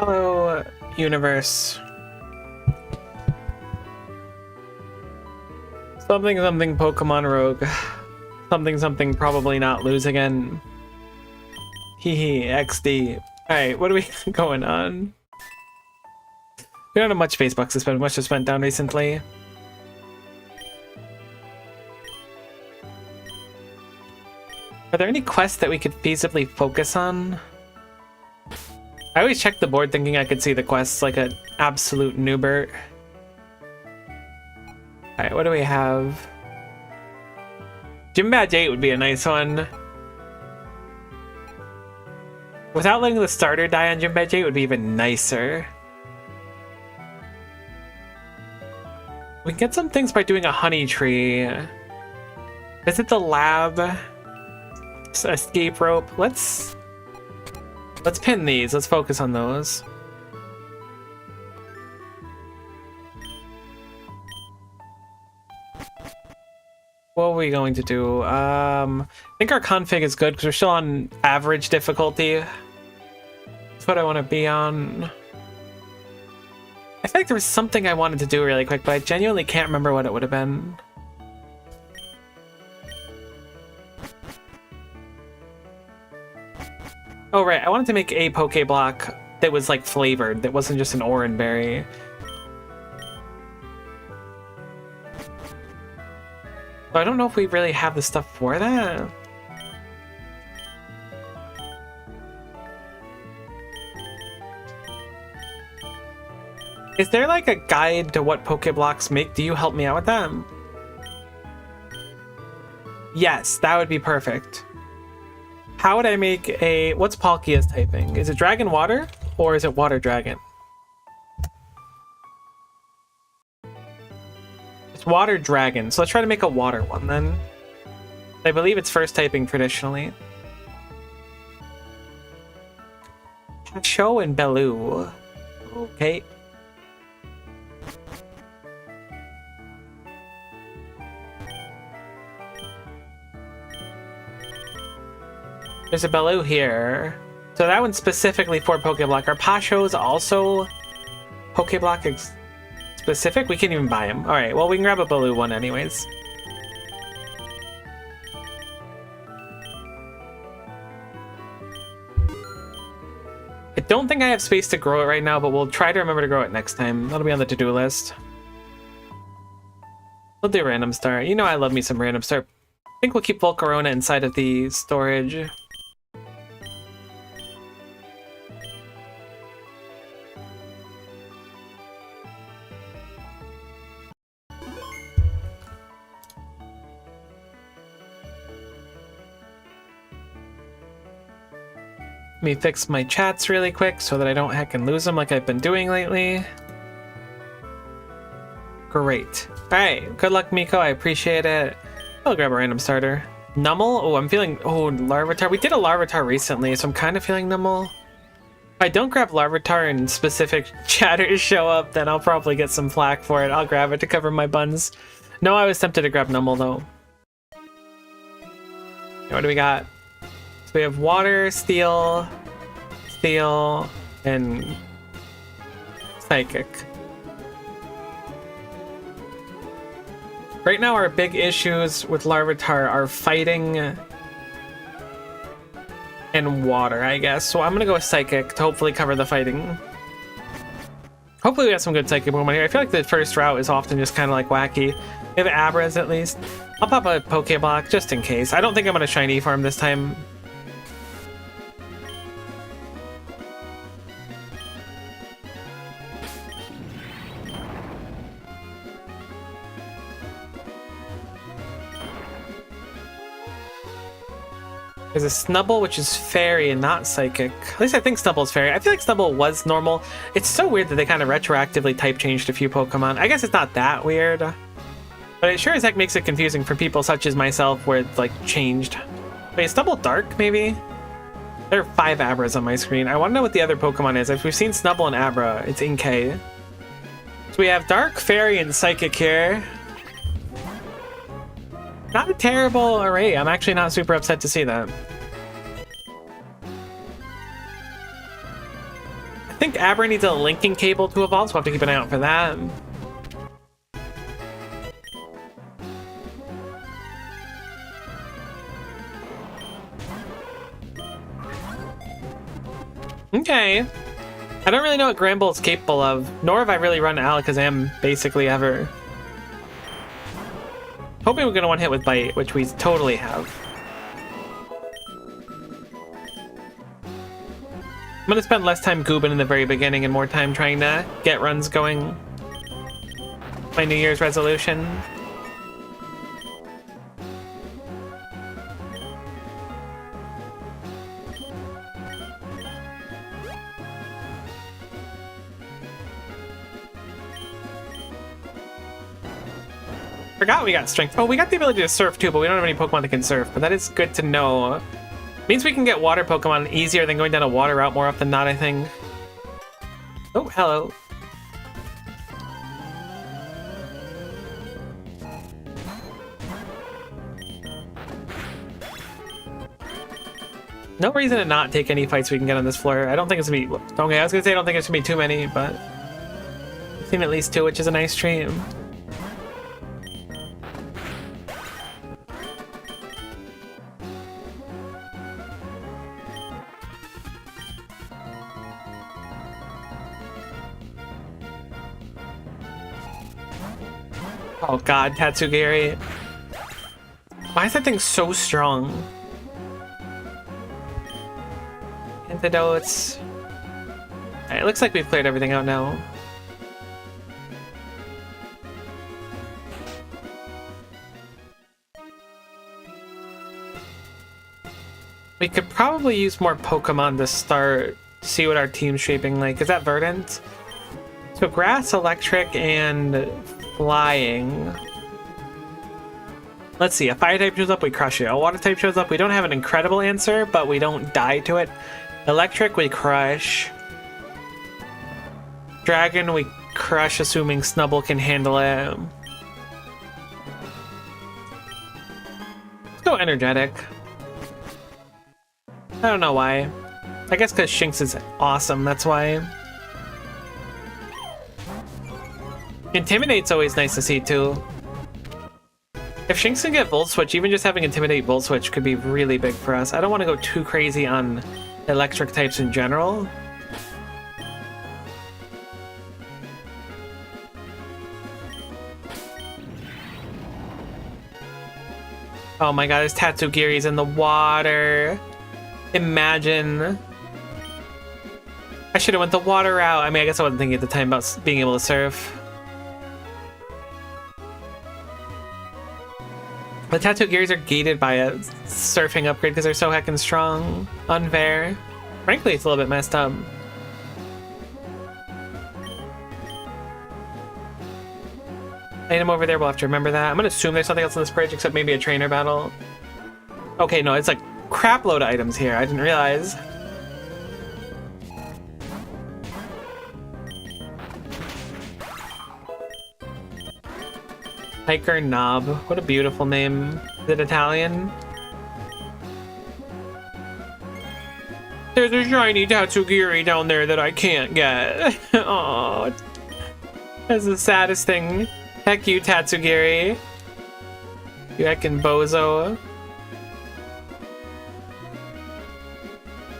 Hello, universe. Something something Pokemon Rogue. Something something probably not lose again. Hee hee, XD. Alright, what are we going on? We don't have much face bucks to spend, much has spent down recently. Are there any quests that we could feasibly focus on? I always check the board thinking I could see the quests like an absolute noobert. Alright, what do we have? Gym Badge 8 would be a nice one. Without letting the starter die on Gym Badge 8 would be even nicer. We can get some things by doing a honey tree. Visit the lab. Escape rope. Let's pin these. Let's focus on those. What are we going to do? I think our config is good because we're still on average difficulty. That's what I want to be on. I feel like there was something I wanted to do really quick, but I genuinely can't remember what it would have been. Oh, right. I wanted to make a Pokeblock that was, like, flavored, that wasn't just an orange berry. So I don't know if we really have the stuff for that. Is there, like, a guide to what Pokeblocks make? Do you help me out with that? Yes, that would be perfect. How would I make a... What's Palkia's typing? Is it Dragon Water? Or is it Water Dragon? It's Water Dragon. So let's try to make a water one then. I believe it's first typing traditionally. Show and Bellu. Okay. There's a Bellu here. So that one's specifically for Pokeblock. Are Pashos also Pokeblock specific? We can't even buy them. Alright, well we can grab a Bellu one anyways. I don't think I have space to grow it right now, but we'll try to remember to grow it next time. That'll be on the to-do list. We'll do Random Star. You know I love me some Random Star. I think we'll keep Volcarona inside of the storage. Let me fix my chats really quick so that I don't hack and lose them like I've been doing lately. Great. Alright, good luck, Miko. I appreciate it. I'll grab a random starter. Numel? Oh, I'm feeling... Oh, Larvitar. We did a Larvitar recently, so I'm kind of feeling Numel. If I don't grab Larvitar and specific chatters show up, then I'll probably get some flack for it. I'll grab it to cover my buns. No, I was tempted to grab Numel, though. What do we got? So we have Water, Steel, and Psychic. Right now, our big issues with Larvitar are fighting and water, I guess. So I'm gonna go with Psychic to hopefully cover the fighting. Hopefully we have some good Psychic Pokemon here. I feel like the first route is often just kind of like wacky. We have Abras at least. I'll pop a Pokeblock just in case. I don't think I'm gonna Shiny farm this time. There's a Snubble, which is Fairy and not Psychic. At least I think Snubble's Fairy. I feel like Snubble was normal. It's so weird that they kind of retroactively type changed a few Pokemon. I guess it's not that weird. But it sure as heck makes it confusing for people such as myself where it's like changed. Wait, is Snubble Dark, maybe? There are 5 Abras on my screen. I want to know what the other Pokemon is. If we've seen Snubble and Abra, it's Inkay. So we have Dark, Fairy, and Psychic here. Not a terrible array. I'm actually not super upset to see that. I think think Aber needs a linking cable to evolve, so we'll have to keep an eye out for that. Okay. I don't really know what Granbull is capable of, nor have I really run Alakazam basically ever. Hoping we're gonna one hit with Bite, which we totally have. I'm gonna spend less time goobing in the very beginning and more time trying to get runs going. My New Year's resolution. Forgot we got strength. Oh, we got the ability to surf too, but we don't have any Pokemon that can surf. But that is good to know. Means we can get water Pokemon easier than going down a water route more often than not, I think. Oh, hello. No reason to not take any fights we can get on this floor. I don't think it's gonna be... Okay, I was gonna say I don't think it's gonna be too many, but... I've seen at least 2, which is a nice treat. Oh god, Tatsugiri. Why is that thing so strong? Antidotes. Alright, it looks like we've cleared everything out now. We could probably use more Pokemon to start, see what our team's shaping like. Is that Verdant? So Grass, Electric, and Flying. Let's see, a Fire type shows up, we crush it. A Water type shows up, we don't have an incredible answer, but we don't die to it. Electric, we crush. Dragon, we crush, assuming Snubbull can handle it. Let's go Energetic. I don't know why. I guess because Shinx is awesome, that's why. Intimidate's always nice to see too. If Shinx can get Volt Switch, even just having Intimidate Volt Switch could be really big for us. I don't want to go too crazy on electric types in general. Oh my god, this Tatsugiri's in the water. Imagine. I should have went the water route. I mean, I guess I wasn't thinking at the time about being able to surf. The Tatsugiris are gated by a surfing upgrade because they're so heckin' strong. Unfair. Frankly, it's a little bit messed up. Item over there, we'll have to remember that. I'm gonna assume there's something else on this bridge except maybe a trainer battle. Okay, no, it's like crap load of items here. I didn't realize. Hiker Knob. What a beautiful name. Is it Italian? There's a shiny Tatsugiri down there that I can't get. Oh, that's the saddest thing. Heck you, Tatsugiri. You heckin' bozo.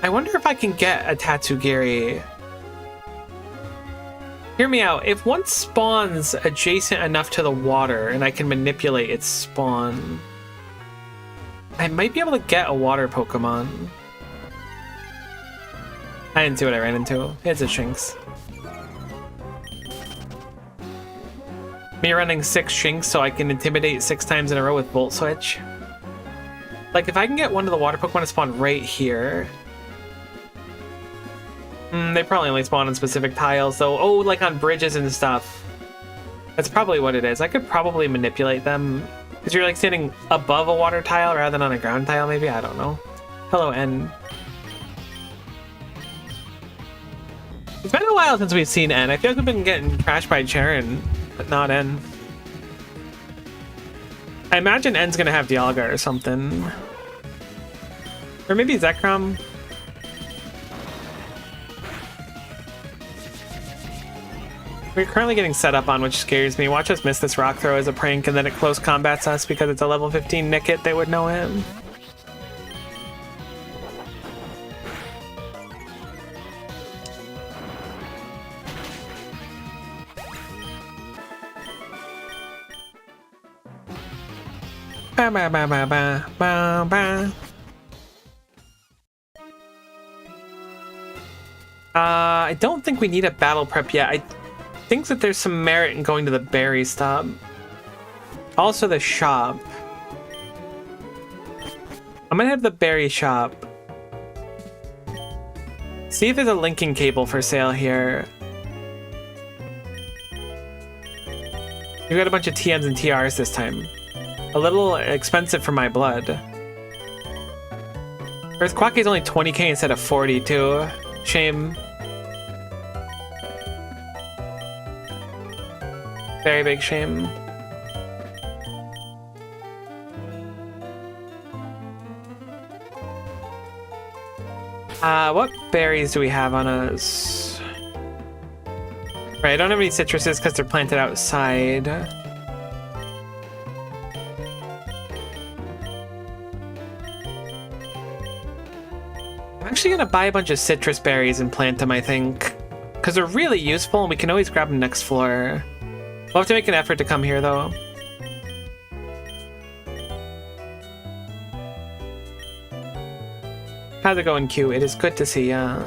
I wonder if I can get a Tatsugiri. Hear me out. If one spawns adjacent enough to the water and I can manipulate its spawn, I might be able to get a water Pokemon. I didn't see what I ran into. It's a Shinx. Me running 6 Shinx so I can intimidate 6 times in a row with Volt Switch. Like, if I can get one of the water Pokemon to spawn right here. They probably only spawn on specific tiles, though. Oh, like on bridges and stuff. That's probably what it is. I could probably manipulate them. Because you're like standing above a water tile rather than on a ground tile, maybe? I don't know. Hello, N. It's been a while since we've seen N. I feel like we've been getting trashed by Cheren, but not N. I imagine N's gonna have Dialga or something. Or maybe Zekrom. We're currently getting set up on, which scares me. Watch us miss this rock throw as a prank, and then it close combats us because it's a level 15 Nickit. They would know him. Ba ba ba ba ba ba ba. I don't think we need a battle prep yet. I think that there's some merit in going to the berry stop. Also the shop. I'm gonna have the berry shop. See if there's a linking cable for sale here. We've got a bunch of TNs and TRs this time. A little expensive for my blood. Earthquake is only 20k instead of 40 too. Shame. Very big shame. What berries do we have on us? Right, I don't have any citruses because they're planted outside. I'm actually gonna buy a bunch of citrus berries and plant them, I think. Because they're really useful and we can always grab them next floor. We'll have to make an effort to come here, though. How's it going, Q? It is good to see ya.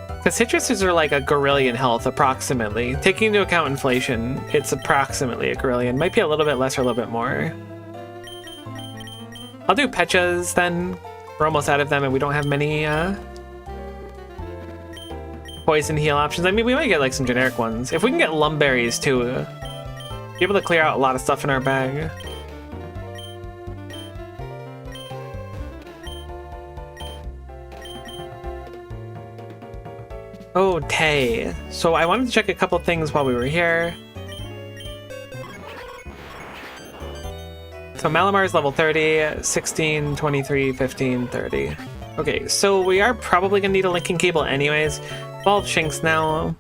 Because citruses are like a Gorillion health, approximately. Taking into account inflation, it's approximately a Gorillion. Might be a little bit less or a little bit more. I'll do Pechas then. We're almost out of them and we don't have many poison heal options. I mean, we might get like some generic ones. If we can get Lumberries too, be able to clear out a lot of stuff in our bag. Oh, Tay. So I wanted to check a couple things while we were here. So Malamar is level 30, 16, 23, 15, 30. Okay, so we are probably gonna need a linking cable anyways. 12 Shinx now.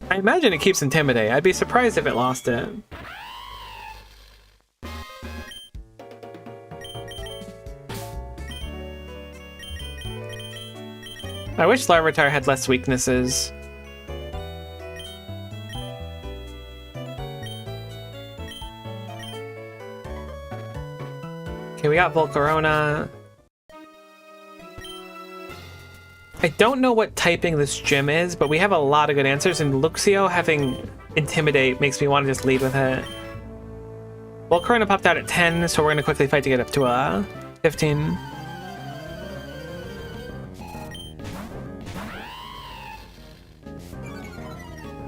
I imagine it keeps Intimidate. I'd be surprised if it lost it. I wish Larvitar had less weaknesses. Okay, we got Volcarona. I don't know what typing this gym is, but we have a lot of good answers, and Luxio having Intimidate makes me want to just lead with it. Volcarona popped out at 10, so we're going to quickly fight to get up to 15.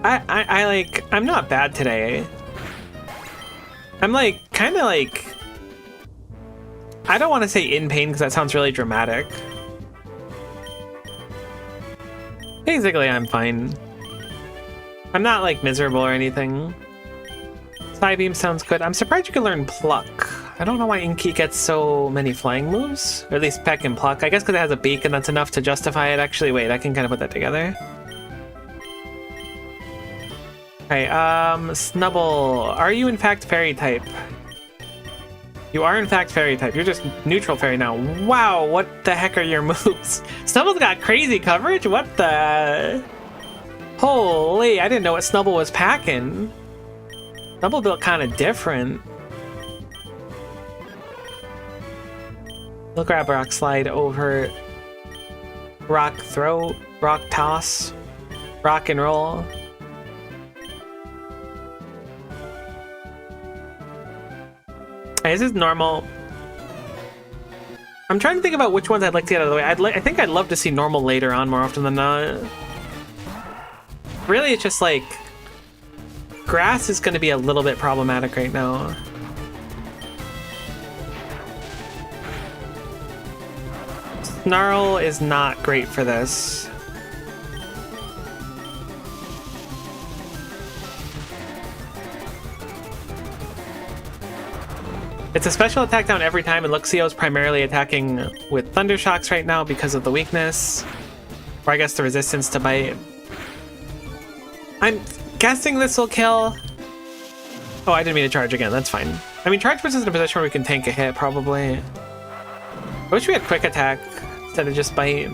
I'm not bad today. I'm like, kind of like, I don't want to say in pain because that sounds really dramatic. Basically, I'm fine. I'm not like miserable or anything. Psybeam sounds good. I'm surprised you can learn Pluck. I don't know why Inky gets so many flying moves, or at least Peck and Pluck. I guess because it has a beak and that's enough to justify it. Actually, wait, I can kind of put that together. Okay, Snubble, are you in fact fairy type? You are in fact fairy type. You're just neutral fairy now. Wow, what the heck are your moves? Snubble's got crazy coverage? What the? Holy, I didn't know what Snubble was packing. Snubble built kind of different. We'll grab Rock Slide over Rock Throw, Rock Toss, Rock and Roll. This is normal. I'm trying to think about which ones I'd like to get out of the way. I think I'd love to see normal later on more often than not. Really, it's just like grass is going to be a little bit problematic right now. Snarl is not great for this. It's a special attack down every time, and Luxio's primarily attacking with Thunder Shocks right now because of the weakness. Or I guess the resistance to bite. I'm guessing this will kill. Oh, I didn't mean to charge again. That's fine. I mean, charge puts us in a position where we can tank a hit, probably. I wish we had quick attack instead of just bite.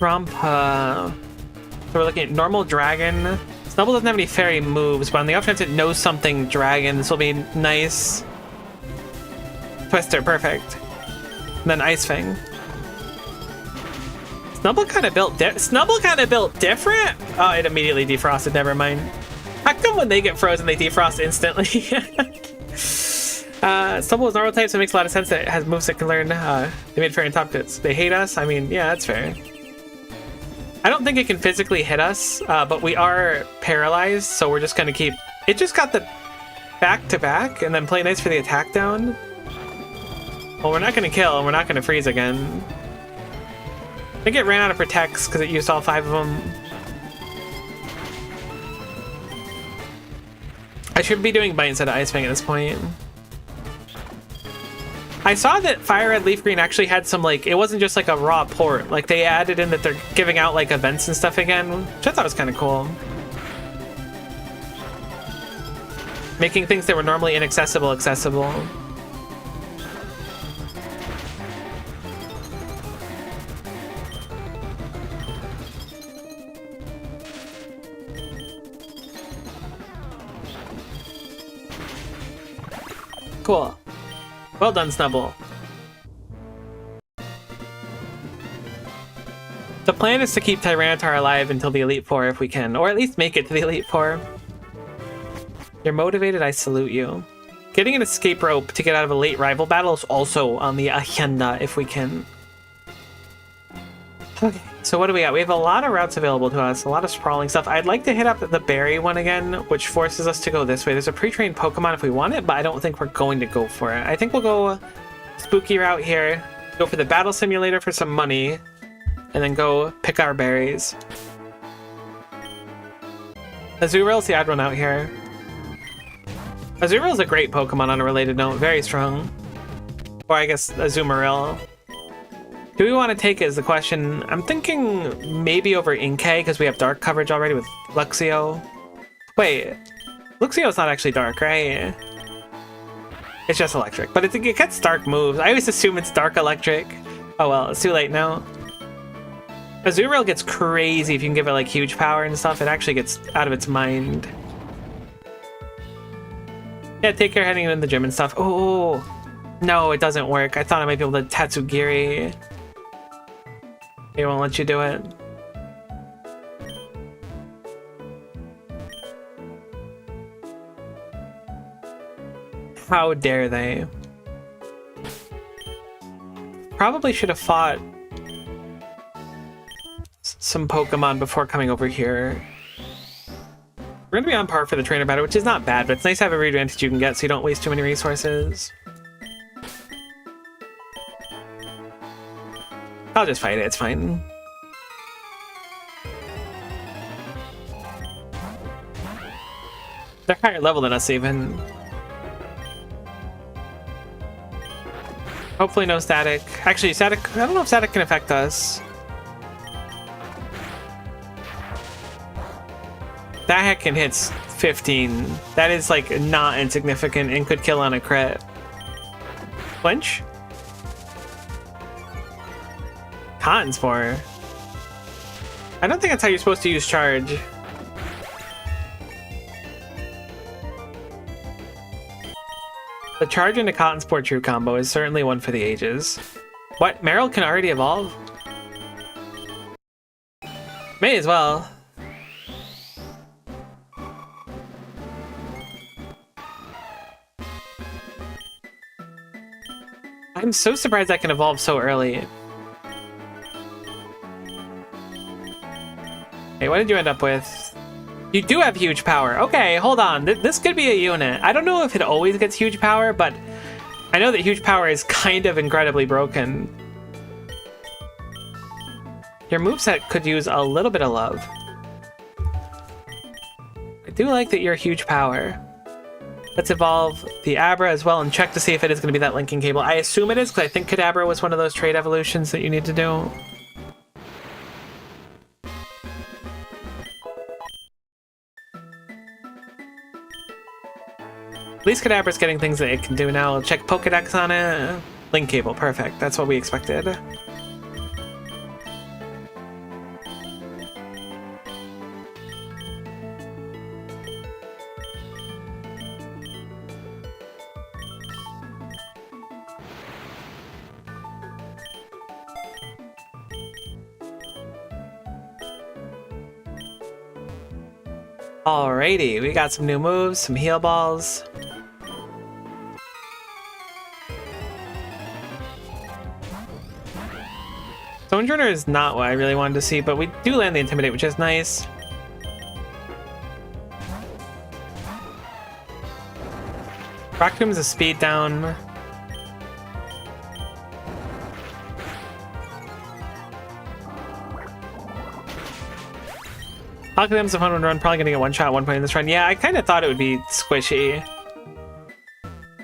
Rampa. So we're looking at normal dragon. Snubbull doesn't have any fairy moves, but on the off chance it knows something dragon, this will be nice. Twister, perfect. And then Ice Fang. Snubbull kind of built different? Oh, it immediately defrosted, never mind. How come when they get frozen they defrost instantly? Snubbull is normal type, so it makes a lot of sense that it has moves that can learn. They made fairy and top cuts. They hate us? I mean, yeah, that's fair. I don't think it can physically hit us, but we are paralyzed, so we're just gonna keep... It just got the back-to-back, and then play nice for the attack down. Well, we're not gonna kill, and we're not gonna freeze again. I think it ran out of protects because it used all 5 of them. I should be doing bite instead of Ice Fang at this point. I saw that Fire Red Leaf Green actually had some, like, it wasn't just like a raw port. Like, they added in that they're giving out, like, events and stuff again, which I thought was kind of cool. Making things that were normally inaccessible, accessible. Cool. Well done, Snubbull. The plan is to keep Tyranitar alive until the Elite Four if we can, or at least make it to the Elite Four. You're motivated, I salute you. Getting an escape rope to get out of a late rival battle is also on the agenda if we can. Okay, so what do we got? We have a lot of routes available to us, a lot of sprawling stuff. I'd like to hit up the berry one again, which forces us to go this way. There's a pre-trained Pokemon if we want it, but I don't think we're going to go for it. I think we'll go spooky route here, go for the battle simulator for some money, and then go pick our berries. Azuril's the odd one out here. Azuril's a great Pokemon on a related note, very strong. Or I guess Azumarill. Do we want to take it is the question. I'm thinking maybe over Inkay because we have dark coverage already with Luxio. Wait, Luxio's not actually dark, right? It's just electric, but it gets dark moves. I always assume it's dark electric. Oh well, it's too late now. Azurill gets crazy if you can give it like huge power and stuff. It actually gets out of its mind. Yeah, take care heading in the gym and stuff. Oh, no, it doesn't work. I thought I might be able to Tatsugiri. They won't let you do it. How dare they? Probably should have fought some Pokemon before coming over here. We're gonna be on par for the trainer battle, which is not bad, but it's nice to have every advantage you can get so you don't waste too many resources. I'll just fight it, it's fine. They're higher level than us even. Hopefully no static. Actually, static, I don't know if static can affect us. That Heckin hits 15. That is like not insignificant and could kill on a crit. Flinch? Cotton Spore. I don't think that's how you're supposed to use charge. The charge into Cotton Spore True combo is certainly one for the ages. What? Meryl can already evolve? May as well. I'm so surprised that can evolve so early. Hey, what did you end up with? You do have huge power. Okay, hold on. This could be a unit. I don't know if it always gets huge power, but I know that huge power is kind of incredibly broken. Your moveset could use a little bit of love. I do like that you're huge power. Let's evolve the Abra as well and check to see if it is going to be that linking cable. I assume it is, because I think Kadabra was one of those trade evolutions that you need to do. At least Kadabra's getting things that it can do now. Check Pokedex on it. Link cable, perfect. That's what we expected. Alrighty, we got some new moves, some heal balls. Stonedrenner is not what I really wanted to see, but we do land the Intimidate, which is nice. Rocktomb's a speed down. Alakazam's a fun one to run, probably gonna get one shot at one point in this run. Yeah, I kind of thought it would be squishy.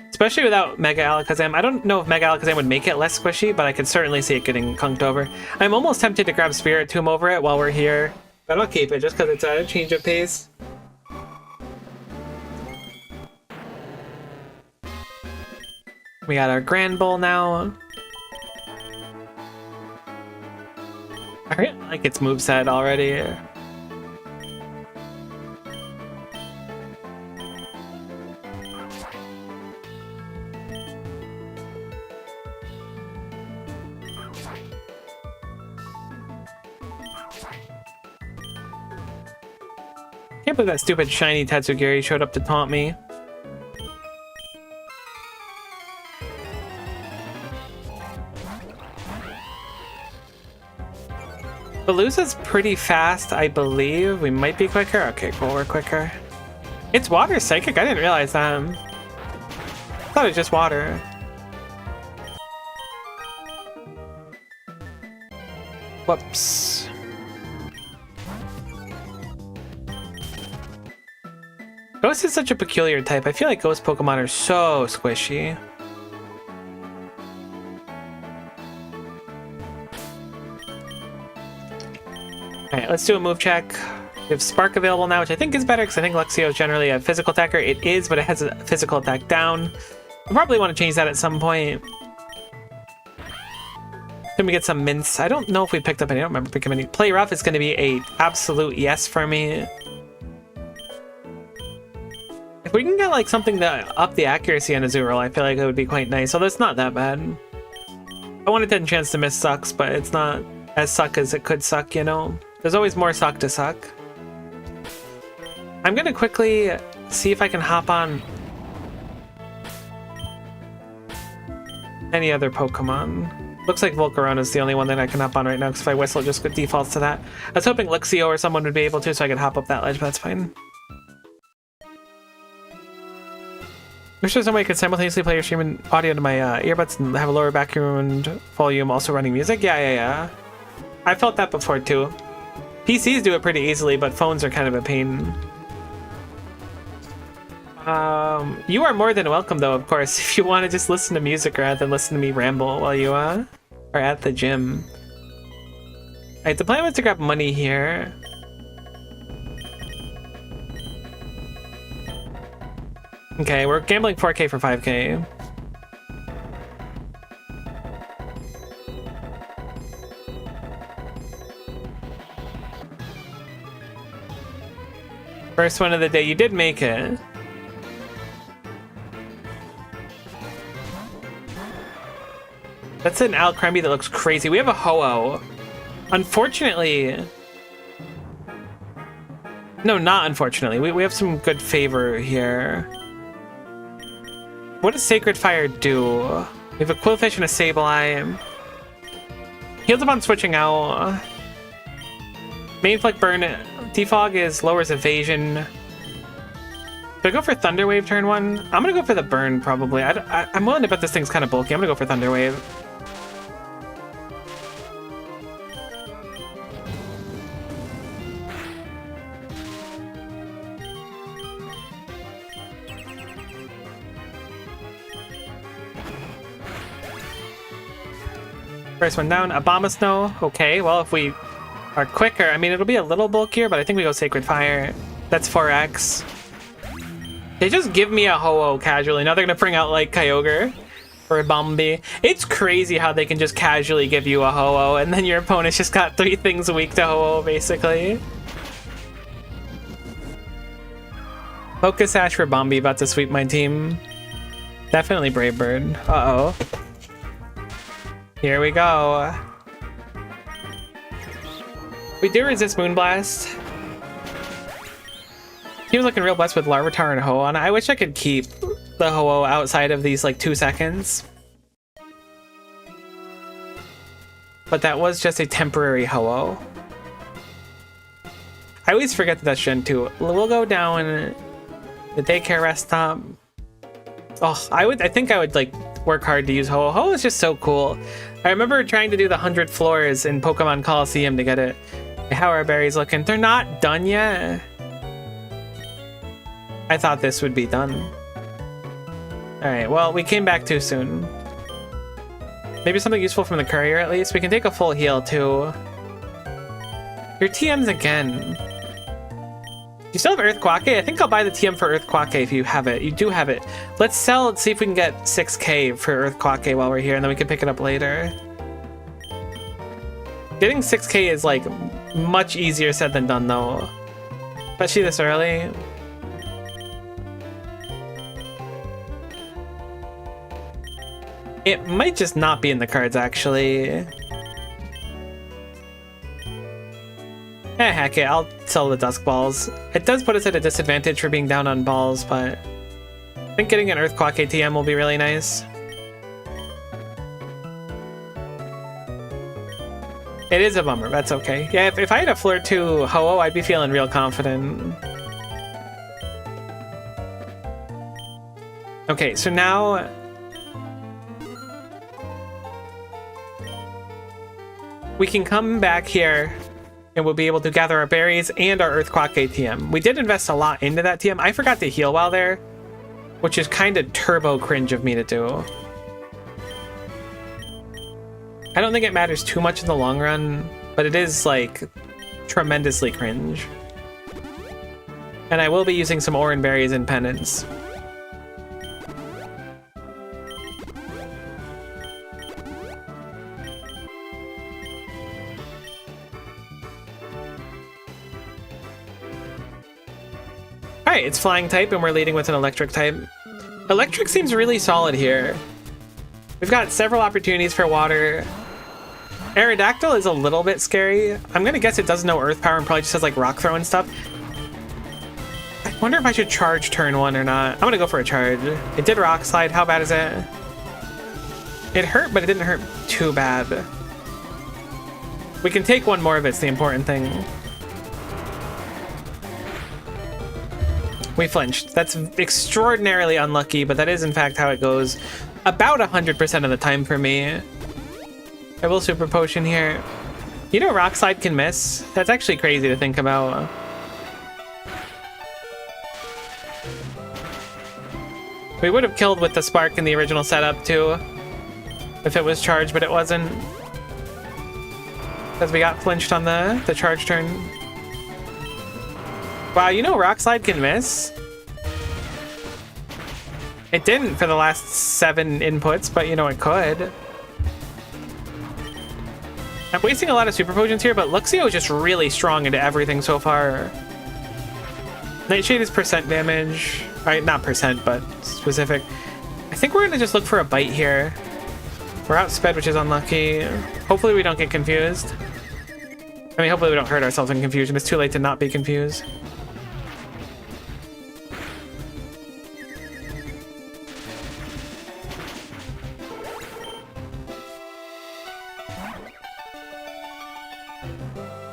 Especially without Mega Alakazam. I don't know if Mega Alakazam would make it less squishy, but I could certainly see it getting conked over. I'm almost tempted to grab Spiritomb over it while we're here, but I'll keep it just because it's a change of pace. We got our Grand Bull now. I really like its moveset already. Can't believe that stupid shiny Tatsugiri showed up to taunt me. Velusa's pretty fast, I believe. We might be quicker. Okay, cool, we're quicker. It's water psychic? I didn't realize that. I thought it was just water. Whoops. Ghost is such a peculiar type. I feel like ghost Pokemon are so squishy. Alright, let's do a move check. We have Spark available now, which I think is better because I think Luxio is generally a physical attacker. It is, but it has a physical attack down. I probably want to change that at some point. Then we get some mints. I don't know if we picked up any. I don't remember picking any. Play Rough is going to be a absolute yes for me. If we can get like something to up the accuracy on Azurill, I feel like it would be quite nice. Although it's not that bad. I wanted 10 chance to miss sucks, but it's not as suck as it could suck, you know? There's always more suck to suck. I'm gonna quickly see if I can hop on any other Pokemon. Looks like Volcarona's the only one that I can hop on right now, because if I whistle, it just defaults to that. I was hoping Luxio or someone would be able to, so I could hop up that ledge, but that's fine. Wish there's some way I could simultaneously play your streaming audio to my earbuds and have a lower background volume also running music. Yeah. I felt that before too. PCs do it pretty easily, but phones are kind of a pain. You are more than welcome though, of course, if you want to just listen to music rather than listen to me ramble while you are at the gym. Alright, the plan was to grab money here. Okay, we're gambling 4K for 5K. First one of the day, you did make it. That's an Alcremie that looks crazy. We have a Ho-Oh. Unfortunately... No, not unfortunately. We have some good favor here. What does Sacred Fire do? We have a Quillfish and a Sableye. Heals upon switching out. Main Flick Burn. Defog is lowers evasion. Do I go for Thunder Wave turn 1? I'm gonna go for the burn, probably. I'm willing to bet this thing's kind of bulky. I'm gonna go for Thunder Wave. First one down, Abomasnow. Okay, well, if we are quicker, I mean, it'll be a little bulkier, but I think we go Sacred Fire. That's 4x. They just give me a Ho-Oh casually. Now they're gonna bring out like Kyogre or a Bombi. It's crazy how they can just casually give you a Ho-Oh and then your opponent's just got 3 things weak to Ho-Oh basically. Focus Sash for Bombi about to sweep my team. Definitely Brave Bird. Uh-oh. Here we go. We do resist Moonblast. He was looking real blessed with Larvitar and Ho-Oh on. I wish I could keep the Ho-Oh outside of these like 2 seconds. But that was just a temporary Ho-Oh. I always forget that that's Gen 2. We'll go down the daycare rest stop. Oh, I think I would like work hard to use Ho-Oh. Ho-Oh is just so cool. I remember trying to do the 100 floors in Pokemon Coliseum to get it. How are berries looking? They're not done yet. I thought this would be done. Alright, well, we came back too soon. Maybe something useful from the courier at least. We can take a full heal too. Your TMs again. You still have Earth Quake? I think I'll buy the TM for Earth Quake if you have it. You do have it. Let's sell and see if we can get 6k for Earth Quake while we're here, and then we can pick it up later. Getting 6k is like much easier said than done though. Especially this early. It might just not be in the cards, actually. Heck it, I'll sell the Dusk Balls. It does put us at a disadvantage for being down on balls, but I think getting an Earth Quake ATM will be really nice. It is a bummer, that's okay. Yeah, if I had a Flirt 2 Ho-Oh, I'd be feeling real confident. Okay, so now we can come back here and we'll be able to gather our berries and our Earth Quake ATM. We did invest a lot into that TM. I forgot to heal while there, which is kind of turbo cringe of me to do. I don't think it matters too much in the long run, but it is like tremendously cringe. And I will be using some Oran berries and penance. Alright, it's flying type and we're leading with an electric type. Electric seems really solid here. We've got several opportunities for water. Aerodactyl is a little bit scary. I'm gonna guess it does know Earth Power and probably just has like Rock Throw and stuff. I wonder if I should charge turn 1 or not. I'm gonna go for a charge. It did Rock Slide. How bad is it? It hurt, but it didn't hurt too bad. We can take one more of it's the important thing. We flinched. That's extraordinarily unlucky, but that is in fact how it goes about 100% of the time for me. I will Super Potion here. You know Rock Slide can miss? That's actually crazy to think about. We would have killed with the Spark in the original setup too, if it was charged, but it wasn't. Because we got flinched on the charge turn. Wow, you know Rock Slide can miss? It didn't for the last 7 inputs, but you know it could. I'm wasting a lot of Super Potions here, but Luxio is just really strong into everything so far. Nightshade is percent damage. Alright, not percent, but specific. I think we're gonna just look for a bite here. We're outsped, which is unlucky. Hopefully we don't get confused. I mean, hopefully we don't hurt ourselves in confusion. It's too late to not be confused.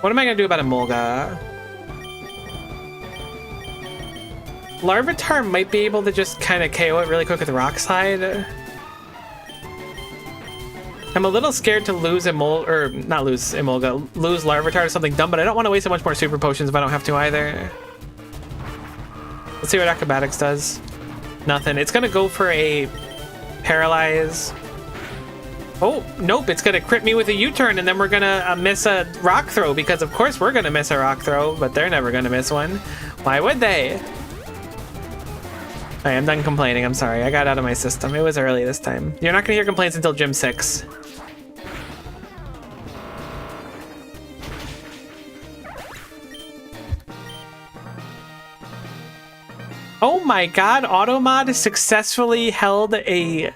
What am I gonna do about Emolga? Larvitar might be able to just kind of KO it really quick with Rock Slide. I'm a little scared to lose not lose Emolga, lose Larvitar to something dumb, but I don't want to waste so much more Super Potions if I don't have to either. Let's see what Acrobatics does. Nothing. It's gonna go for a Paralyze. Oh, nope, it's gonna crit me with a U-turn, and then we're gonna miss a Rock Throw, because of course we're gonna miss a Rock Throw, but they're never gonna miss one. Why would they? Alright, I'm done complaining, I'm sorry. I got out of my system. It was early this time. You're not gonna hear complaints until Gym 6. Oh my god, Automod successfully held a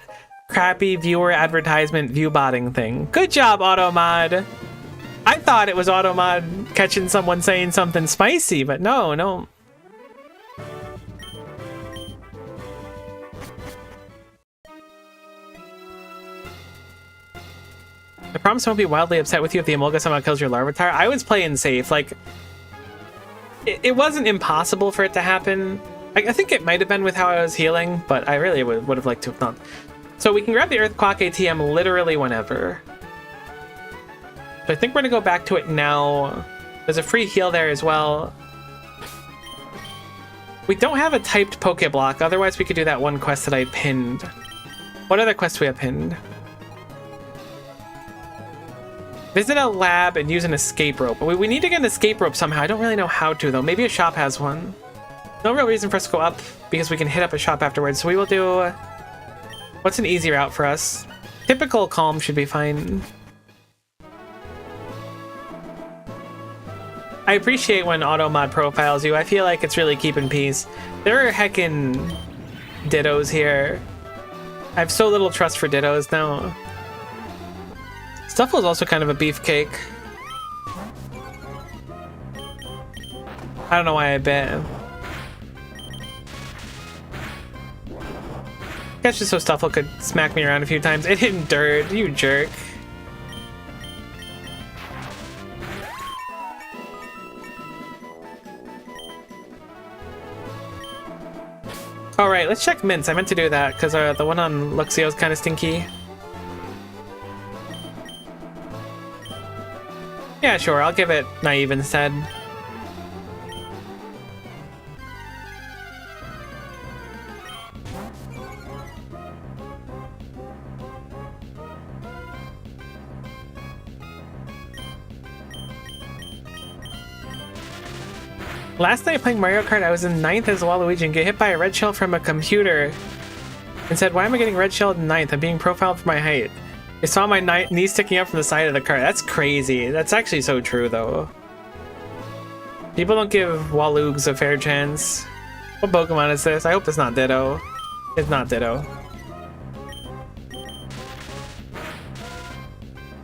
crappy viewer advertisement view botting thing. Good job, Automod. I thought it was Automod catching someone saying something spicy, but no. I promise I won't be wildly upset with you if the Emolga somehow kills your Larvitar. I was playing safe. Like, it wasn't impossible for it to happen. I think it might have been with how I was healing, but I really would have liked to have not. So we can grab the Earthquake ATM literally whenever. So I think we're gonna go back to it now. There's a free heal there as well. We don't have a typed Pokeblock, otherwise we could do that one quest that I pinned. What other quests we have pinned? Visit a lab and use an escape rope. We need to get an escape rope somehow. I don't really know how to, though. Maybe a shop has one. No real reason for us to go up, because we can hit up a shop afterwards. So we will do... what's an easy route for us? Typical Calm should be fine. I appreciate when Automod profiles you. I feel like it's really keeping peace. There are heckin' Dittos here. I have so little trust for Dittos now. Stuffle's also kind of a beefcake. I don't know why I bet. I guess just so Stuffle could smack me around a few times. It hit dirt, you jerk. Alright, let's check mints. I meant to do that because the one on Luxio is kind of stinky. Yeah, sure, I'll give it Naive instead. Last night playing Mario Kart, I was in 9th as Waluigi and get hit by a red shell from a computer and said, why am I getting red shelled in 9th? I'm being profiled for my height. I saw my knee sticking up from the side of the cart. That's crazy. That's actually so true, though. People don't give Waluigs a fair chance. What Pokemon is this? I hope it's not Ditto. It's not Ditto.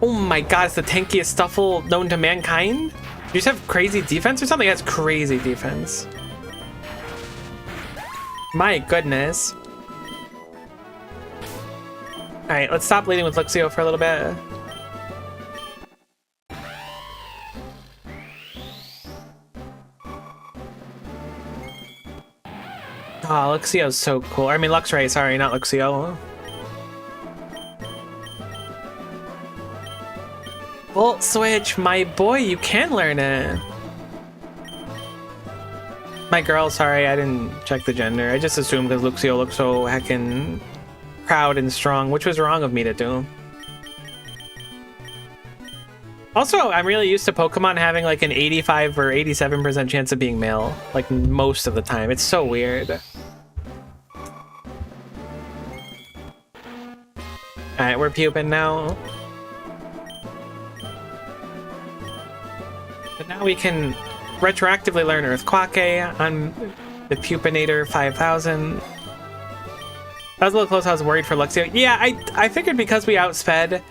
Oh my god, it's the tankiest Stuffle known to mankind? You just have crazy defense or something? That's crazy defense. My goodness. Alright, let's stop leading with Luxio for a little bit. Oh, Luxio's so cool. I mean, Luxray, sorry, not Luxio. Volt Switch, my boy, you can learn it. My girl, sorry, I didn't check the gender. I just assumed because Luxio looks so heckin' proud and strong, which was wrong of me to do. Also, I'm really used to Pokemon having like an 85 or 87% chance of being male, like most of the time. It's so weird. Alright, we're puping now. But now we can retroactively learn Earthquake on the Pupinator 5000. That was a little close. I was worried for Luxio. Yeah, I figured because we outsped,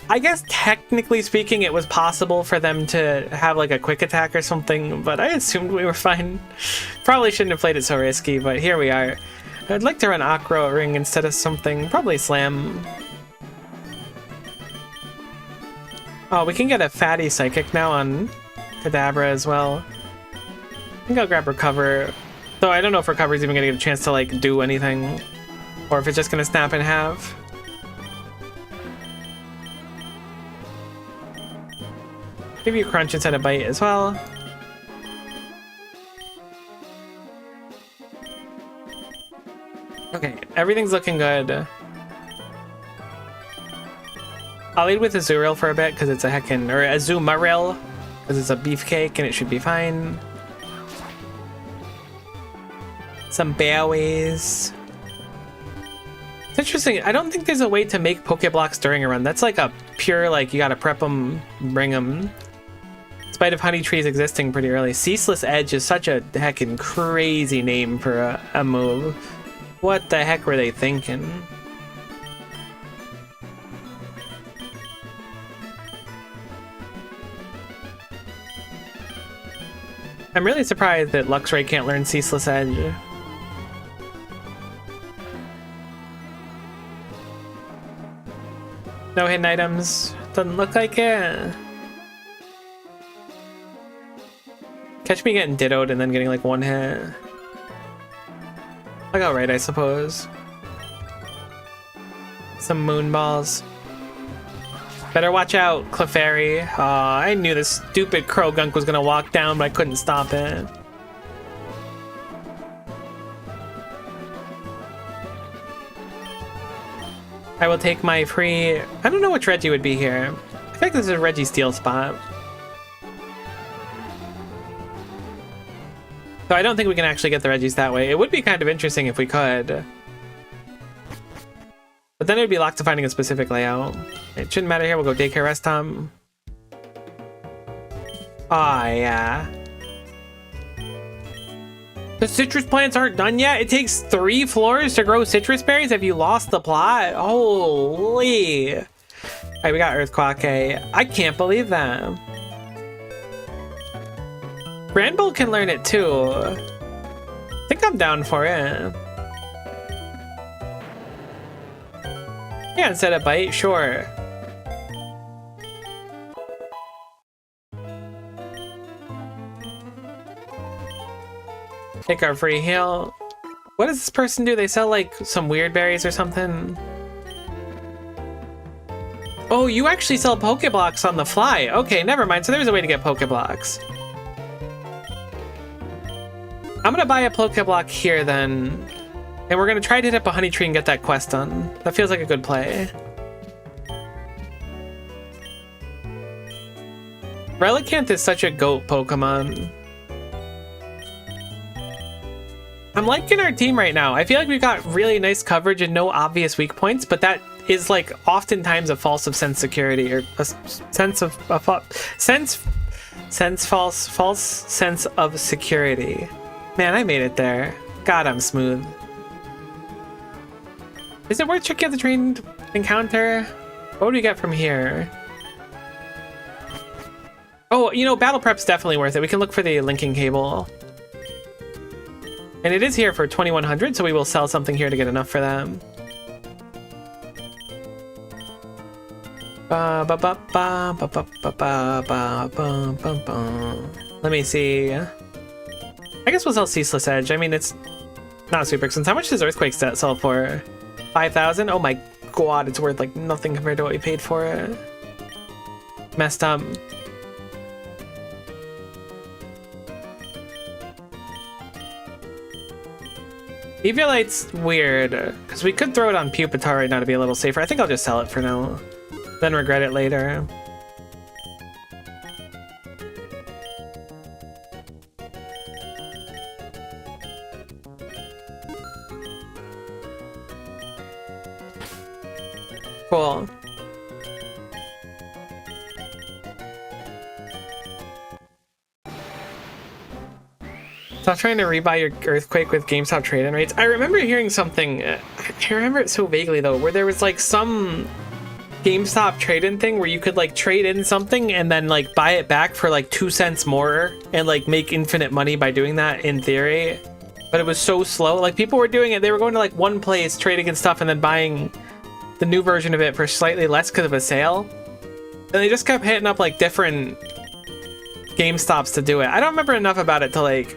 I guess technically speaking it was possible for them to have like a quick attack or something, but I assumed we were fine. Probably shouldn't have played it so risky, but here we are. I'd like to run Aqua Ring instead of something, probably Slam. Oh, we can get a fatty Psychic now on Kadabra as well. I think I'll grab Recover. So I don't know if Recovery's even gonna get a chance to like do anything, or if it's just gonna snap in half. Give you a crunch instead of bite as well. Okay, everything's looking good. I'll lead with Azurill for a bit because it's a heckin', or Azumarill because it's a beefcake and it should be fine. Some Bowies. It's interesting. I don't think there's a way to make Pokeblocks during a run. That's like a pure, like, you gotta prep them, bring them. In spite of Honey Trees existing pretty early. Ceaseless Edge is such a heckin' crazy name for a move. What the heck were they thinking? I'm really surprised that Luxray can't learn Ceaseless Edge. No hidden items. Doesn't look like it. Catch me getting dittoed and then getting like one hit. I got right, I suppose. Some moon balls. Better watch out, Clefairy. Aw, I knew this stupid Croagunk was gonna walk down, but I couldn't stop it. I will take my free... I don't know which Reggie would be here. I think this is a Reggie Steel spot. So I don't think we can actually get the Reggies that way. It would be kind of interesting if we could. But then it would be locked to finding a specific layout. It shouldn't matter here. We'll go Daycare Rest Time. Ah, yeah. The citrus plants aren't done yet? It takes 3 floors to grow citrus berries? Have you lost the plot? Holy. All right, we got Earthquake. I can't believe that. Granbull can learn it too. I think I'm down for it. Yeah, instead of bite, sure. Take our free heal. What does this person do? They sell like some weird berries or something. Oh, you actually sell Pokeblocks on the fly. Okay, never mind. So there's a way to get Pokeblocks. I'm gonna buy a Pokeblock here then. And we're gonna try to hit up a Honey Tree and get that quest done. That feels like a good play. Relicanth is such a GOAT Pokemon. I'm liking our team right now. I feel like we've got really nice coverage and no obvious weak points, but that is like oftentimes a false of sense security, or a sense of false sense of security. Man, I made it there. God, I'm smooth. Is it worth checking out the trained encounter? What do we get from here? Oh, you know, Battle Prep's definitely worth it. We can look for the linking cable. And it is here for 2100, so we will sell something here to get enough for them. Let me see. I guess we'll sell Ceaseless Edge. I mean, it's not super expensive. How much does Earthquake sell for? 5,000? Oh my god, it's worth like nothing compared to what we paid for it. Messed up. Eviolite's weird, because we could throw it on Pupitar right now to be a little safer. I think I'll just sell it for now, then regret it later. Cool. Stop trying to rebuy your Earthquake with GameStop trade-in rates. I remember hearing something, I remember it so vaguely though, where there was like some GameStop trade-in thing where you could like trade in something and then like buy it back for like 2 cents more and like make infinite money by doing that in theory. But it was so slow. Like people were doing it, they were going to like one place, trading and stuff, and then buying the new version of it for slightly less because of a sale. And they just kept hitting up like different GameStops to do it. I don't remember enough about it to like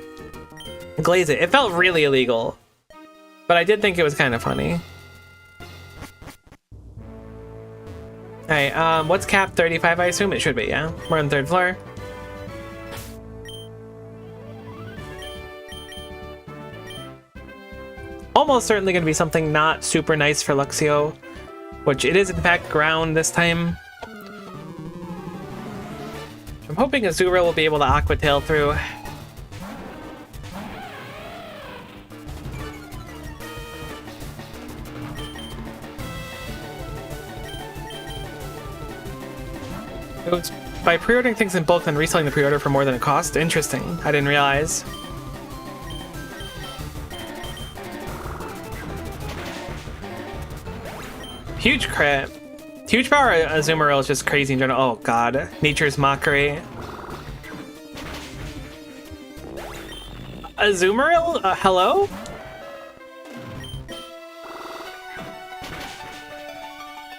Glaze it. It felt really illegal, but I did think it was kind of funny. Alright, what's cap 35, I assume? It should be, yeah? We're on 3rd floor. Almost certainly going to be something not super nice for Luxio, which it is in fact ground this time. I'm hoping Azura will be able to Aqua Tail through. It was by pre-ordering things in bulk and reselling the pre-order for more than it cost? Interesting. I didn't realize. Huge crit. Huge power Azumarill is just crazy in general. Oh god. Nature's Mockery. Azumarill? Hello?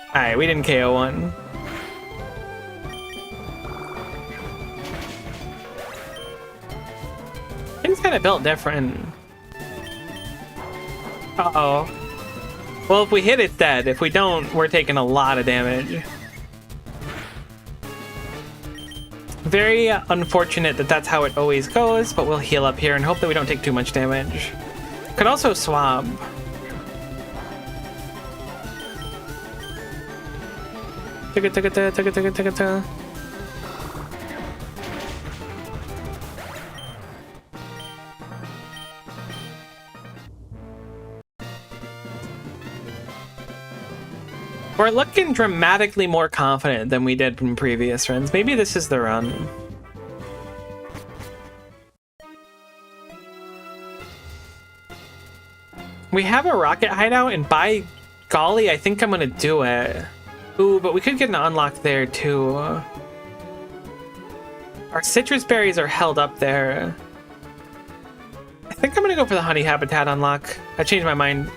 Alright, we didn't KO one. Things kind of built different. Uh-oh. Well, if we hit it dead. If we don't, we're taking a lot of damage. Very unfortunate that that's how it always goes, but we'll heal up here and hope that we don't take too much damage. Could also swab. We're looking dramatically more confident than we did from previous runs. Maybe this is the run. We have a rocket hideout, and by golly, I think I'm gonna do it. Ooh, but we could get an unlock there too. Our citrus berries are held up there. I think I'm gonna go for the honey habitat unlock. I changed my mind.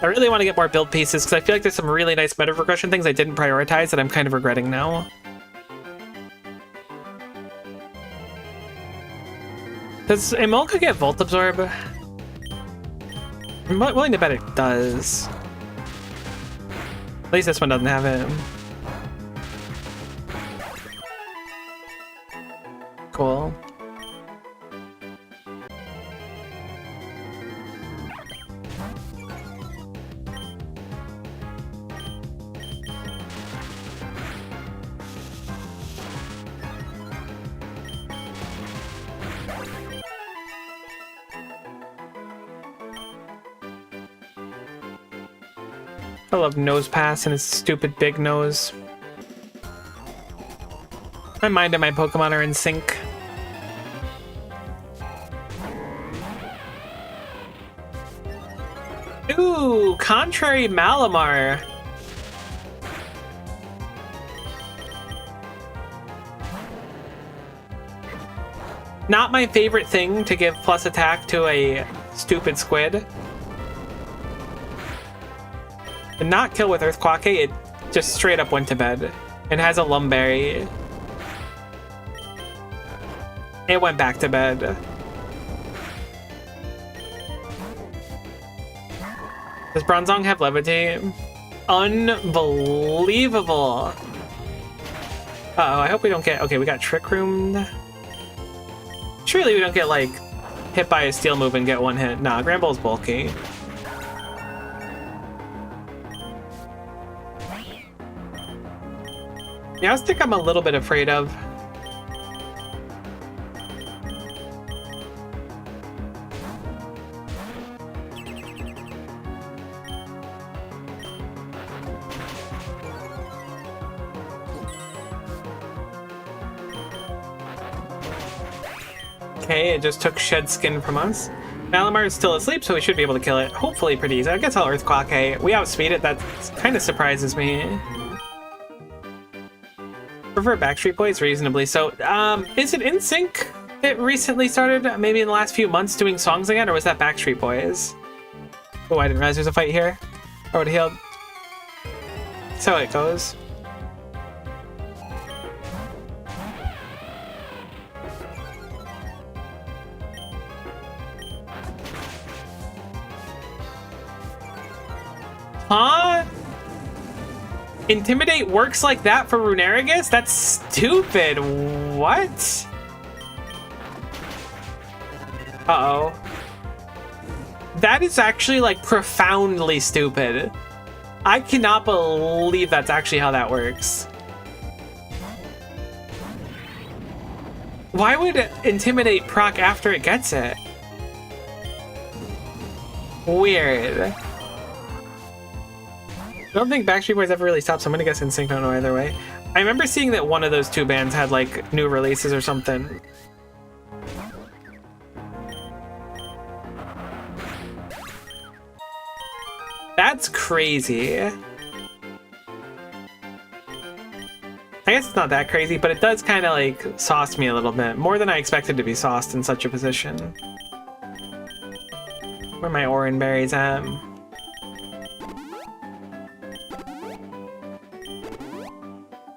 I really want to get more build pieces because I feel like there's some really nice meta progression things I didn't prioritize that I'm kind of regretting now. Does Emolga get Volt Absorb? I'm willing to bet it does. At least this one doesn't have it. Cool. I love Nose Pass and his stupid big nose. My mind and my Pokemon are in sync. Ooh, Contrary Malamar. Not my favorite thing to give plus attack to a stupid squid. And not kill with Earthquake, it just straight up went to bed. It has a Lumberry. It went back to bed. Does Bronzong have Levitate? Unbelievable. Uh-oh, I hope we don't get... Okay, we got Trick Roomed. Surely we don't get, like, hit by a Steel move and get one hit. Nah, Granbull's bulky. Yeah, I think I'm a little bit afraid of. Okay, it just took Shed Skin from us. Malamar is still asleep, so we should be able to kill it. Hopefully pretty easy. I guess I'll Earthquake. We outspeed it. That kind of surprises me. Prefer Backstreet Boys reasonably. So, is it NSYNC that recently started, maybe in the last few months, doing songs again, or was that Backstreet Boys? Oh, I didn't realize there's a fight here. I would have healed. That's how it goes. Huh? Intimidate works like that for Runerigus? That's stupid. What? Uh-oh. That is actually, like, profoundly stupid. I cannot believe that's actually how that works. Why would Intimidate proc after it gets it? Weird. I don't think Backstreet Boys ever really stopped, so I'm gonna guess NSYNC don't know either way. I remember seeing that one of those two bands had, like, new releases or something. That's crazy. I guess it's not that crazy, but it does kind of like sauce me a little bit. More than I expected to be sauced in such a position. Where are my Oran berries at?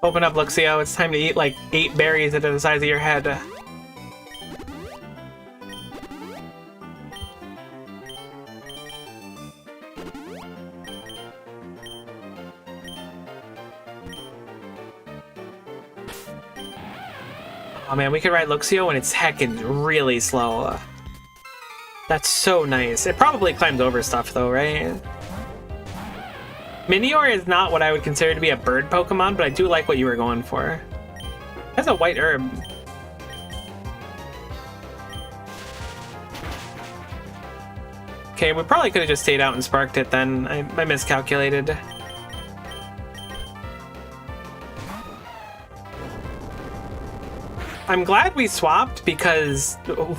Open up, Luxio. It's time to eat like 8 berries that are the size of your head. Oh man, we could ride Luxio and it's heckin' really slow. That's so nice. It probably climbs over stuff though, right? Minior is not what I would consider to be a bird Pokemon, but I do like what you were going for. It has a white herb. Okay, we probably could have just stayed out and sparked it then. I miscalculated. I'm glad we swapped because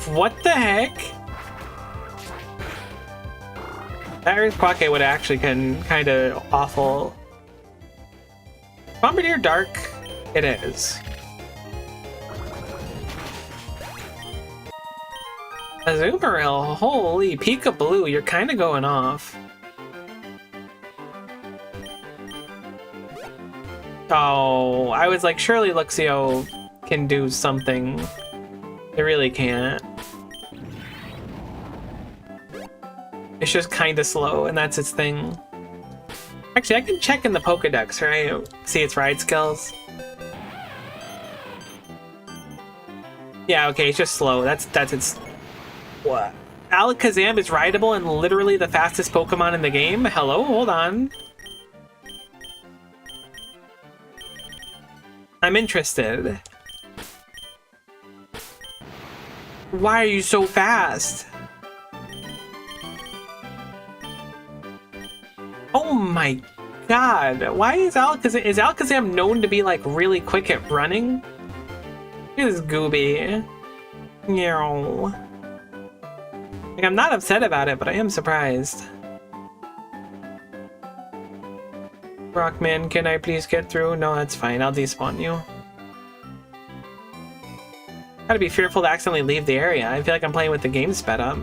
what the heck? That Earth Quaque would actually been kind of awful. Bombardier Dark, it is. Azumarill, holy Peekaboo, you're kind of going off. Oh, I was like, surely Luxio can do something. It really can't. It's just kind of slow, and that's its thing. Actually, I can check in the Pokedex, right? See its ride skills. Yeah, okay, it's just slow. That's its... What? Alakazam is rideable and literally the fastest Pokemon in the game? Hello? Hold on. I'm interested. Why are you so fast? Oh my god. Why is Alakazam known to be like really quick at running? Look at this Gooby. Meow. Like, I'm not upset about it, but I am surprised. Rockman, can I please get through? No, that's fine. I'll despawn you. Gotta be fearful to accidentally leave the area. I feel like I'm playing with the game sped up.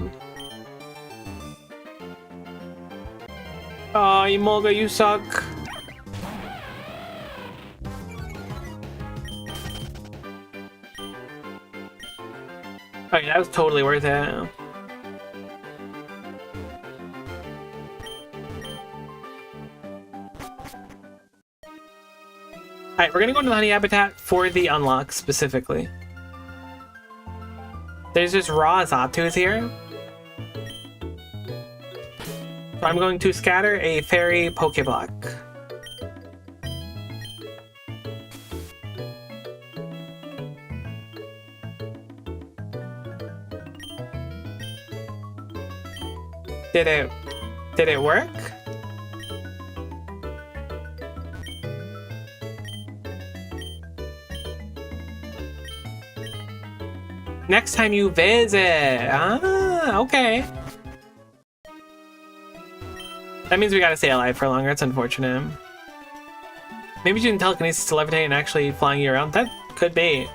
Oh, Emolga, you suck. Oh yeah, that was totally worth it. Alright, we're gonna go into the honey habitat for the unlock specifically. There's just raw Xatu's here. So I'm going to scatter a fairy Pokeblock. Did it work? Next time you visit. Ah, okay. That means we gotta stay alive for longer. That's unfortunate. Maybe using telekinesis to levitate and actually flying you around. That could be.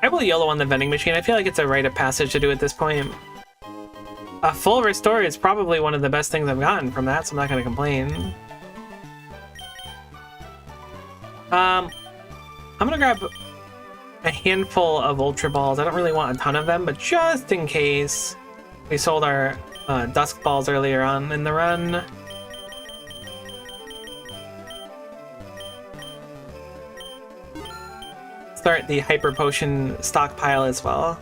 I will YOLO on the vending machine. I feel like it's a rite of passage to do at this point. A full restore is probably one of the best things I've gotten from that, so I'm not gonna complain. I'm gonna grab a handful of Ultra Balls. I don't really want a ton of them, but just in case we sold our Dusk Balls earlier on in the run. Start the Hyper Potion stockpile as well.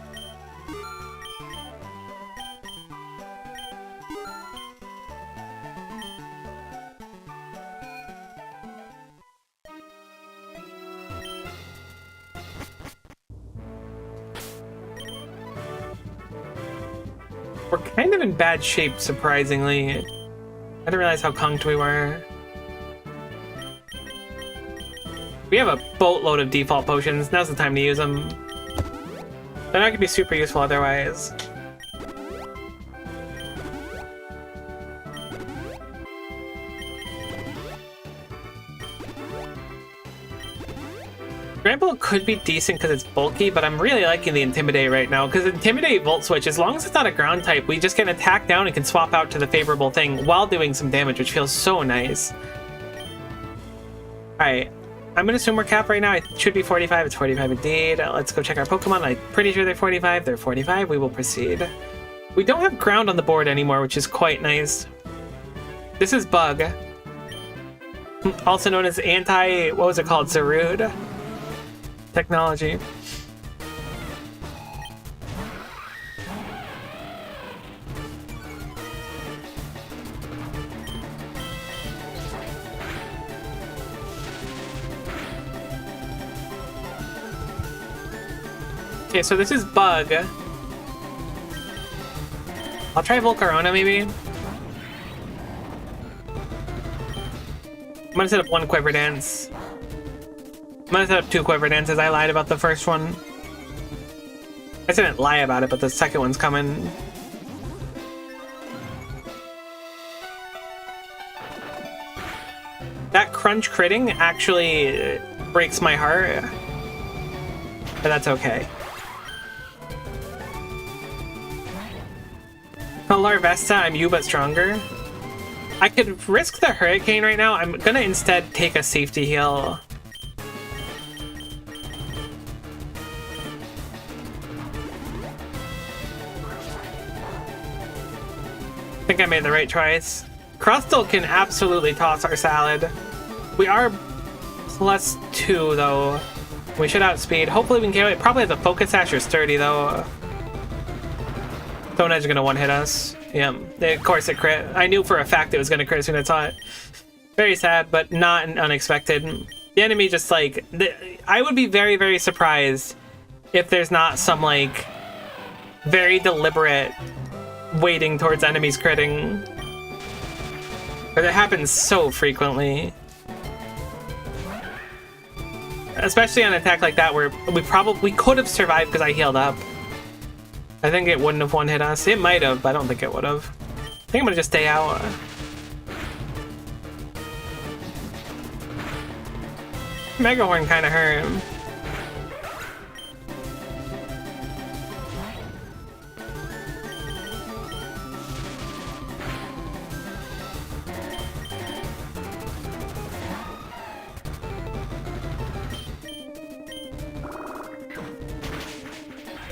We're kind of in bad shape, surprisingly. I didn't realize how conked we were. We have a boatload of default potions. Now's the time to use them. They're not going to be super useful otherwise. Granbull could be decent because it's bulky, but I'm really liking the Intimidate right now, because Intimidate Volt Switch, as long as it's not a ground type, we just get an attack down and can swap out to the favorable thing while doing some damage, which feels so nice. Alright, I'm going to assume we're capped right now. It should be 45. It's 45 indeed. Let's go check our Pokemon. I'm pretty sure they're 45. They're 45. We will proceed. We don't have ground on the board anymore, which is quite nice. This is Bug. Also known as what was it called? Zarude technology. Okay, so this is Bug. I'll try Volcarona maybe. I'm gonna set up one Quiver Dance. I'm gonna set up two Quiver Dances. I lied about the first one. I didn't lie about it, but the second one's coming. That crunch critting actually breaks my heart, but that's okay. Larvesta, I'm you but stronger. I could risk the Hurricane right now. I'm gonna instead take a safety heal. I think I made the right choice. Crustle can absolutely toss our salad. We are +2 though. We should outspeed. Hopefully we can get it. Probably has a Focus Sash or Sturdy though. Stone Edge is gonna one-hit us. Yeah, of course it crit. I knew for a fact it was gonna crit as soon as I saw it. Very sad, but not unexpected. The enemy just like... I would be very, very surprised if there's not some like very deliberate waiting towards enemies critting. But it happens so frequently. Especially on an attack like that where we could have survived because I healed up. I think it wouldn't have one-hit us. It might have, but I don't think it would have. I think I'm gonna just stay out. Mega Horn kind of hurt.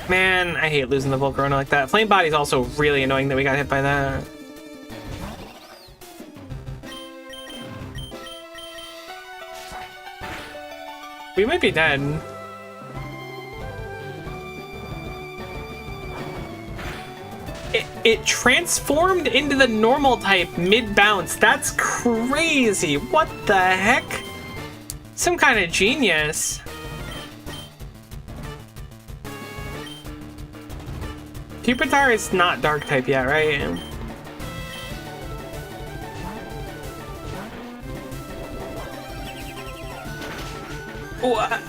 Man, I hate losing the Volcarona like that. Flame Body's also really annoying that we got hit by that. We might be dead. It transformed into the normal type mid-bounce. That's crazy. What the heck? Some kind of genius. Pupitar is not dark type yet, right? What?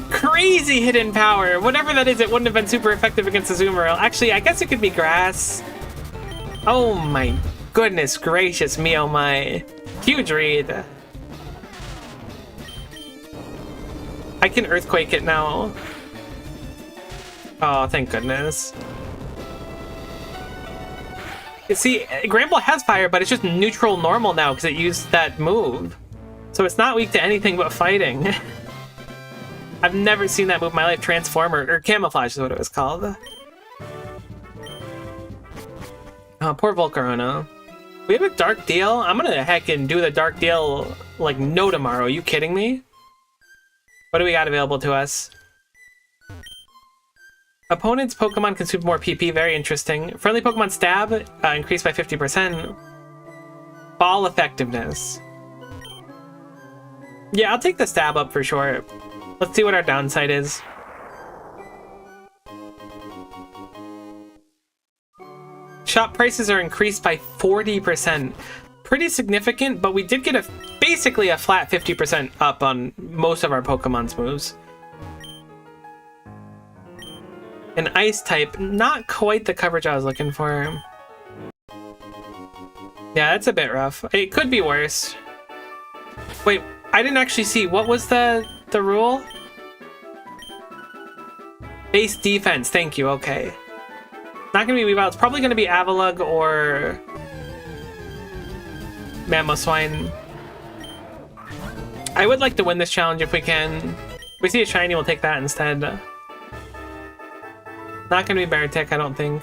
Crazy hidden power. Whatever that is, it wouldn't have been super effective against Azumarill. Actually, I guess it could be grass. Oh my goodness gracious me, oh my. Huge read. I can Earthquake it now. Oh, thank goodness. See, Granbull has fire, but it's just neutral normal now because it used that move. So it's not weak to anything but fighting. I've never seen that move in my life. Transform or Camouflage is what it was called. Oh, poor Volcarona. We have a dark deal? I'm gonna heckin' do the dark deal like no tomorrow. Are you kidding me? What do we got available to us? Opponent's Pokemon consume more PP. Very interesting. Friendly Pokemon stab increased by 50%. Ball effectiveness. Yeah, I'll take the stab up for sure. Let's see what our downside is. Shop prices are increased by 40%. Pretty significant, but we did get basically a flat 50% up on most of our Pokemon's moves. An ice type, not quite the coverage I was looking for. Yeah, that's a bit rough. It could be worse. Wait, I didn't actually see. What was the rule? Base defense, thank you, okay. Not gonna be Weavile, it's probably gonna be Avalugg or Mamoswine. I would like to win this challenge if we can. If we see a shiny, we'll take that instead. Not gonna be Beartic, I don't think.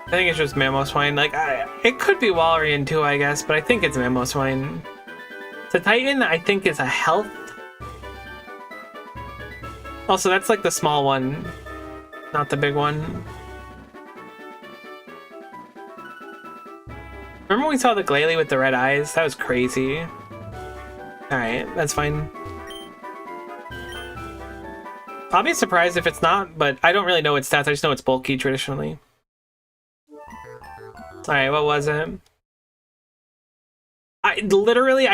I think it's just Mamoswine. Like, it could be Walrein too, I guess, but I think it's Mamoswine. The Titan, I think, is a health. Also, that's like the small one, not the big one. Remember when we saw the Glalie with the red eyes? That was crazy. Alright, that's fine. I'll be surprised if it's not, but I don't really know its stats. I just know it's bulky traditionally. Alright, what was it? I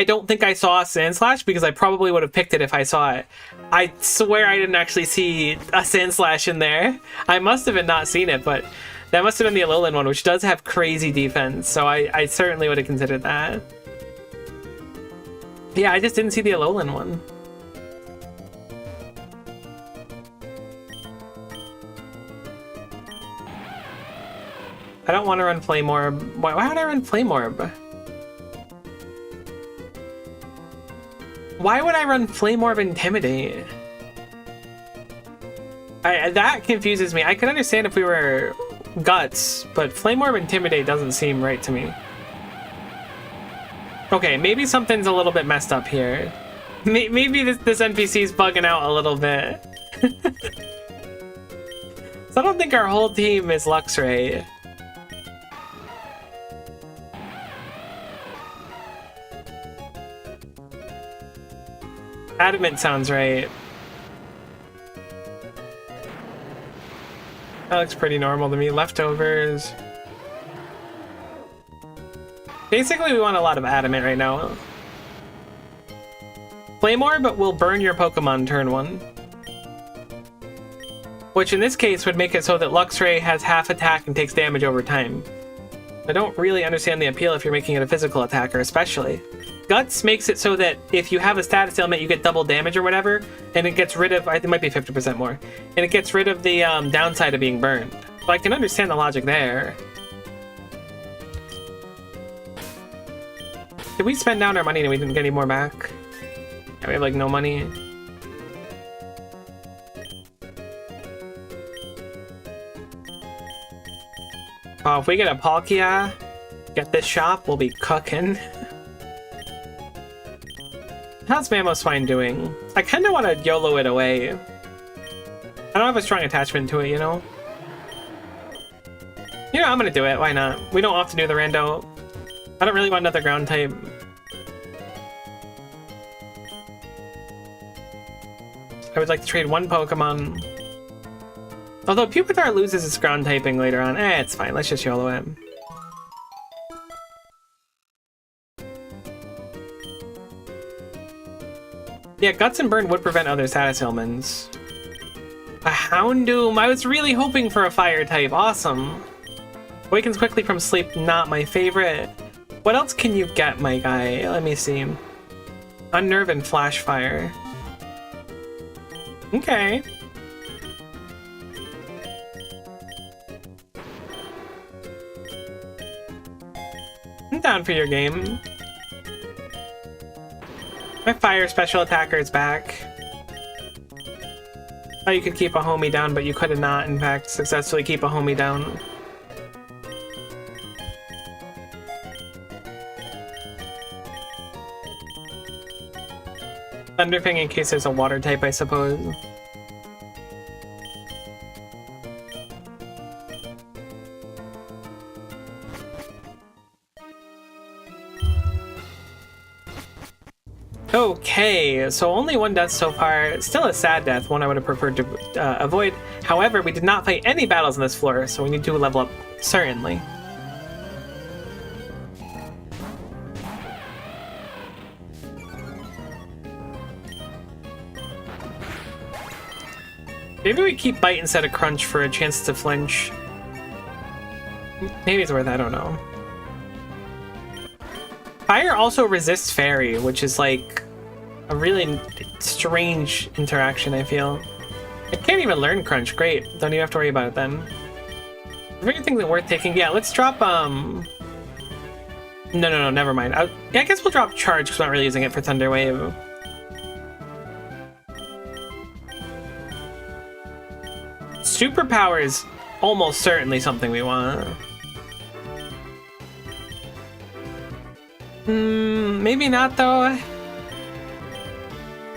don't think I saw a Sandslash because I probably would have picked it if I saw it. I swear I didn't actually see a Sandslash in there. I must have not seen it, but that must have been the Alolan one, which does have crazy defense, so I certainly would have considered that. Yeah, I just didn't see the Alolan one. I don't want to run Flame Orb. Why would I run Flame Orb? Why would I run Flame Orb Intimidate? That confuses me. I could understand if we were Guts, but Flame Orb Intimidate doesn't seem right to me. Okay, maybe something's a little bit messed up here. Maybe this NPC's bugging out a little bit. So I don't think our whole team is Luxray. Adamant sounds right. That looks pretty normal to me. Leftovers. Basically, we want a lot of Adamant right now. Flame Orb will burn your Pokemon turn 1. Which in this case would make it so that Luxray has half attack and takes damage over time. I don't really understand the appeal if you're making it a physical attacker, especially. Guts makes it so that if you have a status ailment, you get double damage or whatever, and it gets rid of, I think it might be 50% more, and it gets rid of the downside of being burned. So I can understand the logic there. Did we spend down our money and we didn't get any more back? Yeah, we have like no money. Oh, if we get a Palkia, get this shop, we'll be cooking. How's Mamoswine doing? I kind of want to YOLO it away. I don't have a strong attachment to it, you know? You know, I'm gonna do it. Why not? We don't often do the rando. I don't really want another ground type. I would like to trade one Pokemon. Although Pupitar loses its ground typing later on. It's fine. Let's just YOLO it. Yeah, Guts and Burn would prevent other status ailments. A Houndoom! I was really hoping for a fire type. Awesome. Awakens quickly from sleep. Not my favorite. What else can you get, my guy? Let me see. Unnerve and Flash Fire. Okay. I'm down for your game. My fire special attacker is back. Oh, you could keep a homie down, but you could not, in fact, successfully keep a homie down. Thunderfang in case there's a water type, I suppose. Okay, so only one death so far. Still a sad death, one I would have preferred to avoid. However, we did not fight any battles on this floor, so we need to level up, certainly. Maybe we keep Bite instead of Crunch for a chance to flinch. Maybe it's worth it, I don't know. Fire also resists Fairy, which is like a really strange interaction, I feel. I can't even learn Crunch. Great. Don't even have to worry about it then. Is there anything that worth taking? Yeah, let's drop, No, never mind. Yeah, I guess we'll drop Charge because we're not really using it for Thunder Wave. Superpower is almost certainly something we want. Maybe not though.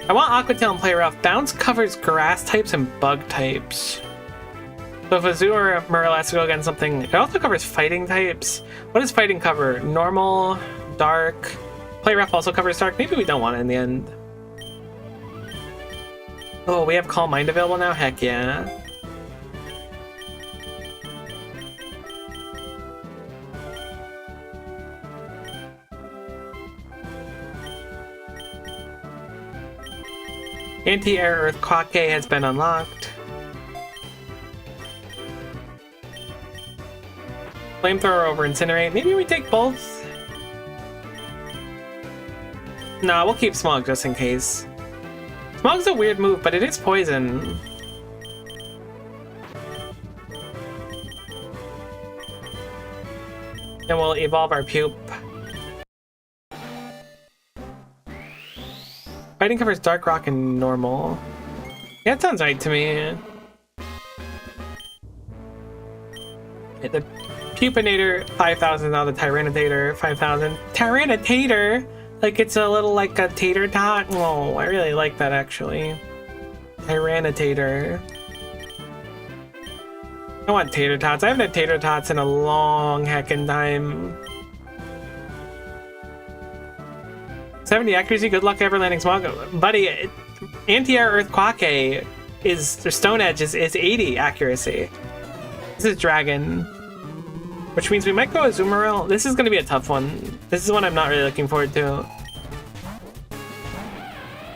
I want Aqua Tail and Play Rough. Bounce covers grass types and bug types. So if a Zoo or a Murl has to go against something, it also covers fighting types. What does fighting cover? Normal, dark. Play Rough also covers dark. Maybe we don't want it in the end. Oh, we have Calm Mind available now? Heck yeah. Anti-Air Earth Kwake has been unlocked. Flamethrower over Incinerate. Maybe we take both? Nah, we'll keep Smog just in case. Smog's a weird move, but it is poison. Then we'll evolve our Pupe. Fighting covers Dark Rock and Normal. Yeah, that sounds right to me. The Pupinator, 5,000. Now the Tyranidator, 5,000. Tyranidator? Like it's a little like a tater tot? Oh, I really like that actually. Tyranidator. I want tater tots. I haven't had tater tots in a long heckin' time. 70 accuracy, good luck ever landing Smog. Buddy, Anti-Air Earth Kwake is, their Stone Edge is 80 accuracy. This is Dragon. Which means we might go Azumarill. This is going to be a tough one. This is one I'm not really looking forward to.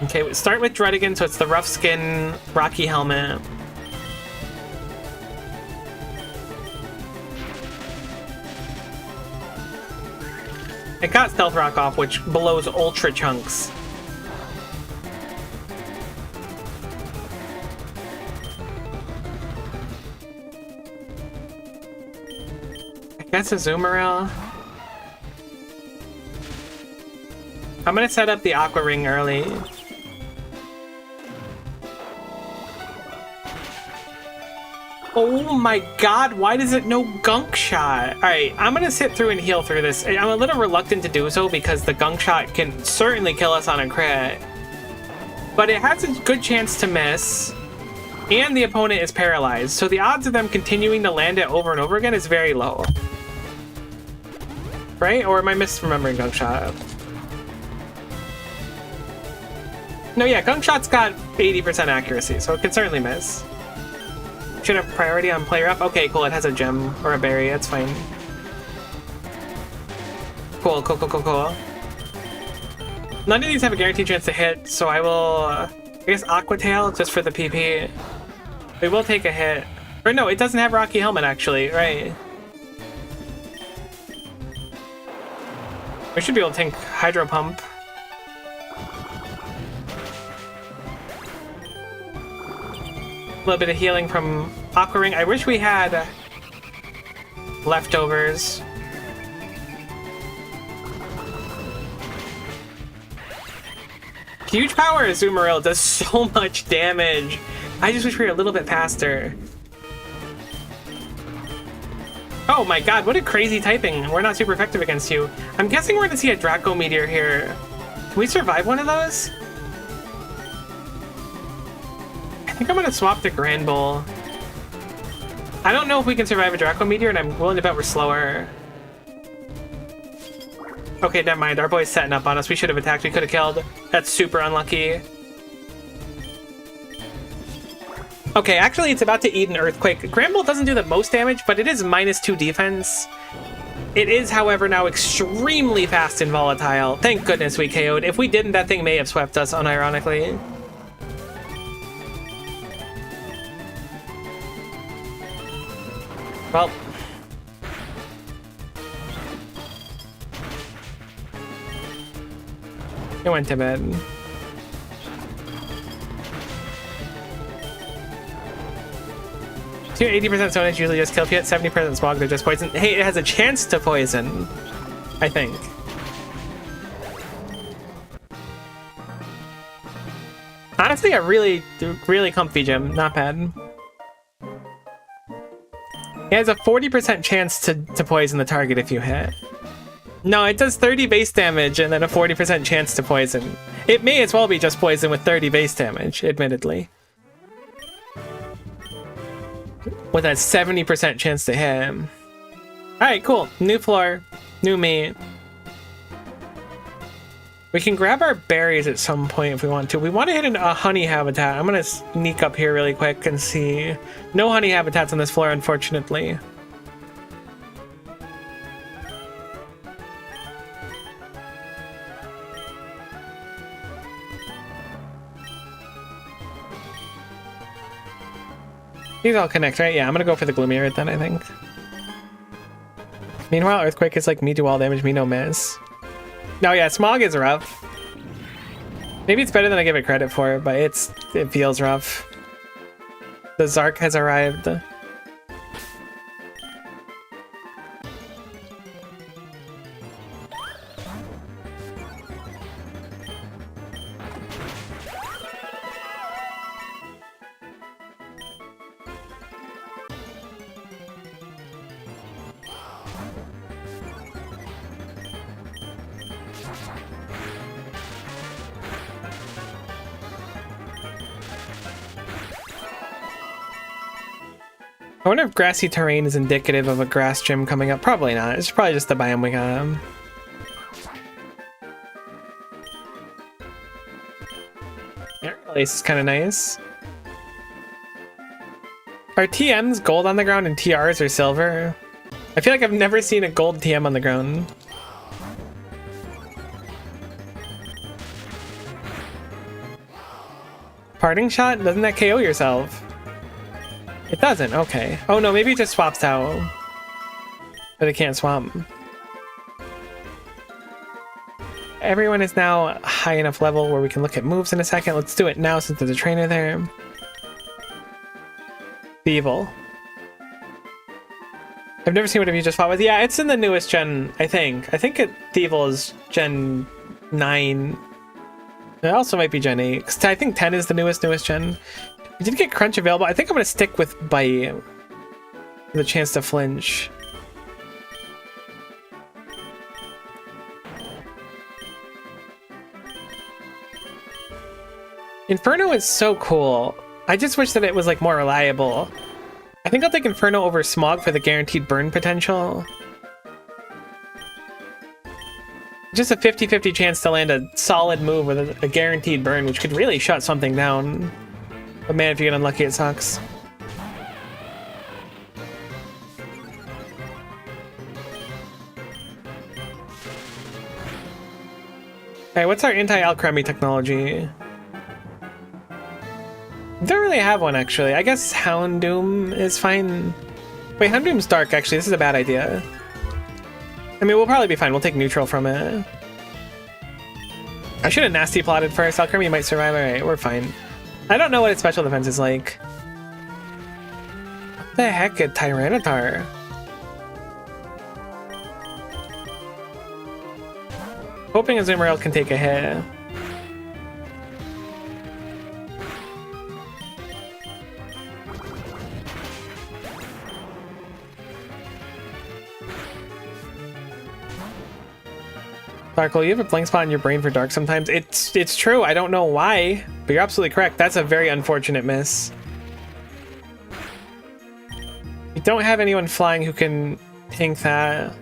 Okay, we start with Druddigon, so it's the rough skin, rocky helmet. It got Stealth Rock off, which blows Ultra Chunks. I guess Azumarill. I'm gonna set up the Aqua Ring early. Oh my god, why does it no Gunk Shot? Alright, I'm gonna sit through and heal through this. I'm a little reluctant to do so because the Gunk Shot can certainly kill us on a crit. But it has a good chance to miss. And the opponent is paralyzed. So the odds of them continuing to land it over and over again is very low. Right? Or am I misremembering Gunk Shot? No, yeah, Gunk Shot's got 80% accuracy, so it can certainly miss. Should have priority on Play Rough. Okay, cool. It has a gem or a berry. That's fine. Cool, cool, cool, cool, cool. None of these have a guaranteed chance to hit, so I will, I guess Aqua Tail just for the PP. We will take a hit. Or no, it doesn't have Rocky Helmet actually, right? We should be able to tank Hydro Pump. A little bit of healing from Aqua Ring. I wish we had leftovers. Huge power Azumarill does so much damage. I just wish we were a little bit faster. Oh my god, what a crazy typing. We're not super effective against you. I'm guessing we're gonna see a Draco Meteor here. Can we survive one of those? I think I'm gonna swap the Granbull. I don't know if we can survive a Draco Meteor, and I'm willing to bet we're slower. Okay, never mind. Our boy's setting up on us. We should have attacked. We could have killed. That's super unlucky. Okay, actually, it's about to eat an Earthquake. Granbull doesn't do the most damage, but it is -2 defense. It is, however, now extremely fast and volatile. Thank goodness we KO'd. If we didn't, that thing may have swept us, unironically. Well. It went to bed. So 80% Sonage usually just kill. If you hit 70% Smog, they're just poison. Hey, it has a chance to poison, I think. Honestly, a really comfy gym. Not bad. It has a 40% chance to poison the target if you hit. No, it does 30 base damage and then a 40% chance to poison. It may as well be just poison with 30 base damage, admittedly. With a 70% chance to hit him. Alright, cool. New floor. New me. We can grab our berries at some point if we want to. We want to hit a honey habitat. I'm going to sneak up here really quick and see. No honey habitats on this floor, unfortunately. These all connect, right? Yeah, I'm gonna go for the Gloomier then, I think. Meanwhile, Earthquake is like me do all damage, me no miss. No, yeah, Smog is rough. Maybe it's better than I give it credit for, but it feels rough. The Zark has arrived. I wonder if grassy terrain is indicative of a grass gym coming up. Probably not. It's probably just the biome we got. Air Lace is kind of nice. Are TMs gold on the ground and TRs are silver? I feel like I've never seen a gold TM on the ground. Parting shot? Doesn't that KO yourself? It doesn't, okay. Oh no, maybe it just swaps out. But it can't swap. Everyone is now high enough level where we can look at moves in a second. Let's do it now since there's a trainer there. Thievul. I've never seen what have you just fought with. Yeah, it's in the newest gen, I think. I think Thievul is Gen 9. It also might be Gen 8. 'Cause I think 10 is the newest gen. We did get Crunch available. I think I'm going to stick with Bite. With a chance to flinch. Inferno is so cool. I just wish that it was like more reliable. I think I'll take Inferno over Smog for the guaranteed burn potential. Just a 50-50 chance to land a solid move with a guaranteed burn, which could really shut something down. But man, if you get unlucky, it sucks. Alright, what's our anti-Alchemy technology? Don't really have one, actually. I guess Houndoom is fine. Wait, Houndoom's dark, actually. This is a bad idea. I mean, we'll probably be fine. We'll take neutral from it. I should have nasty plotted first. Alchemy might survive. Alright, we're fine. I don't know what its special defense is like. What the heck, a Tyranitar? Hoping Azumarill can take a hit. Darkle, you have a blank spot in your brain for dark sometimes. It's true. I don't know why, but you're absolutely correct. That's a very unfortunate miss. We don't have anyone flying who can tank that.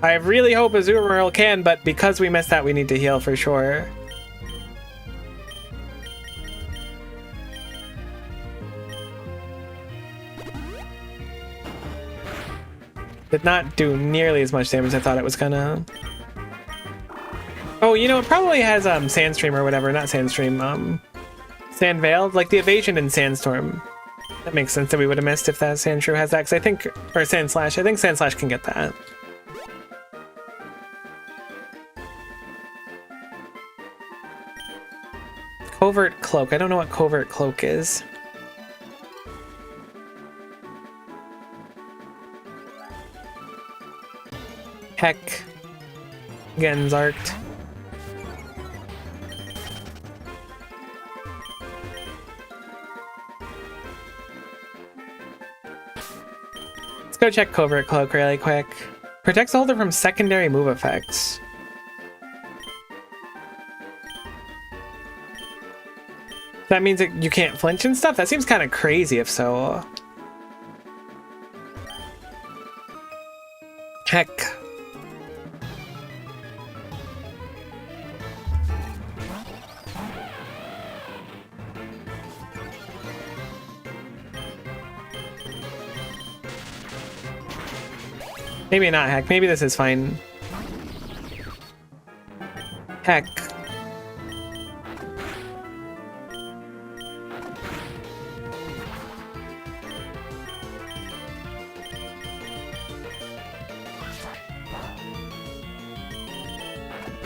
I really hope Azumarill can, but because we missed that, we need to heal for sure. Did not do nearly as much damage as I thought it was gonna. Oh, you know, it probably has Sandstream or whatever, not Sandstream, Sand Veiled, like the evasion in Sandstorm. That makes sense that we would have missed if that Sandshrew has that, 'cause I think, or Sandslash, I think Sandslash can get that. Covert Cloak, I don't know what Covert Cloak is. Heck. Again, Zarked. Let's go check Covert Cloak really quick. Protects the holder from secondary move effects. That means that you can't flinch and stuff? That seems kind of crazy if so. Heck. Maybe not heck. Maybe this is fine. Heck.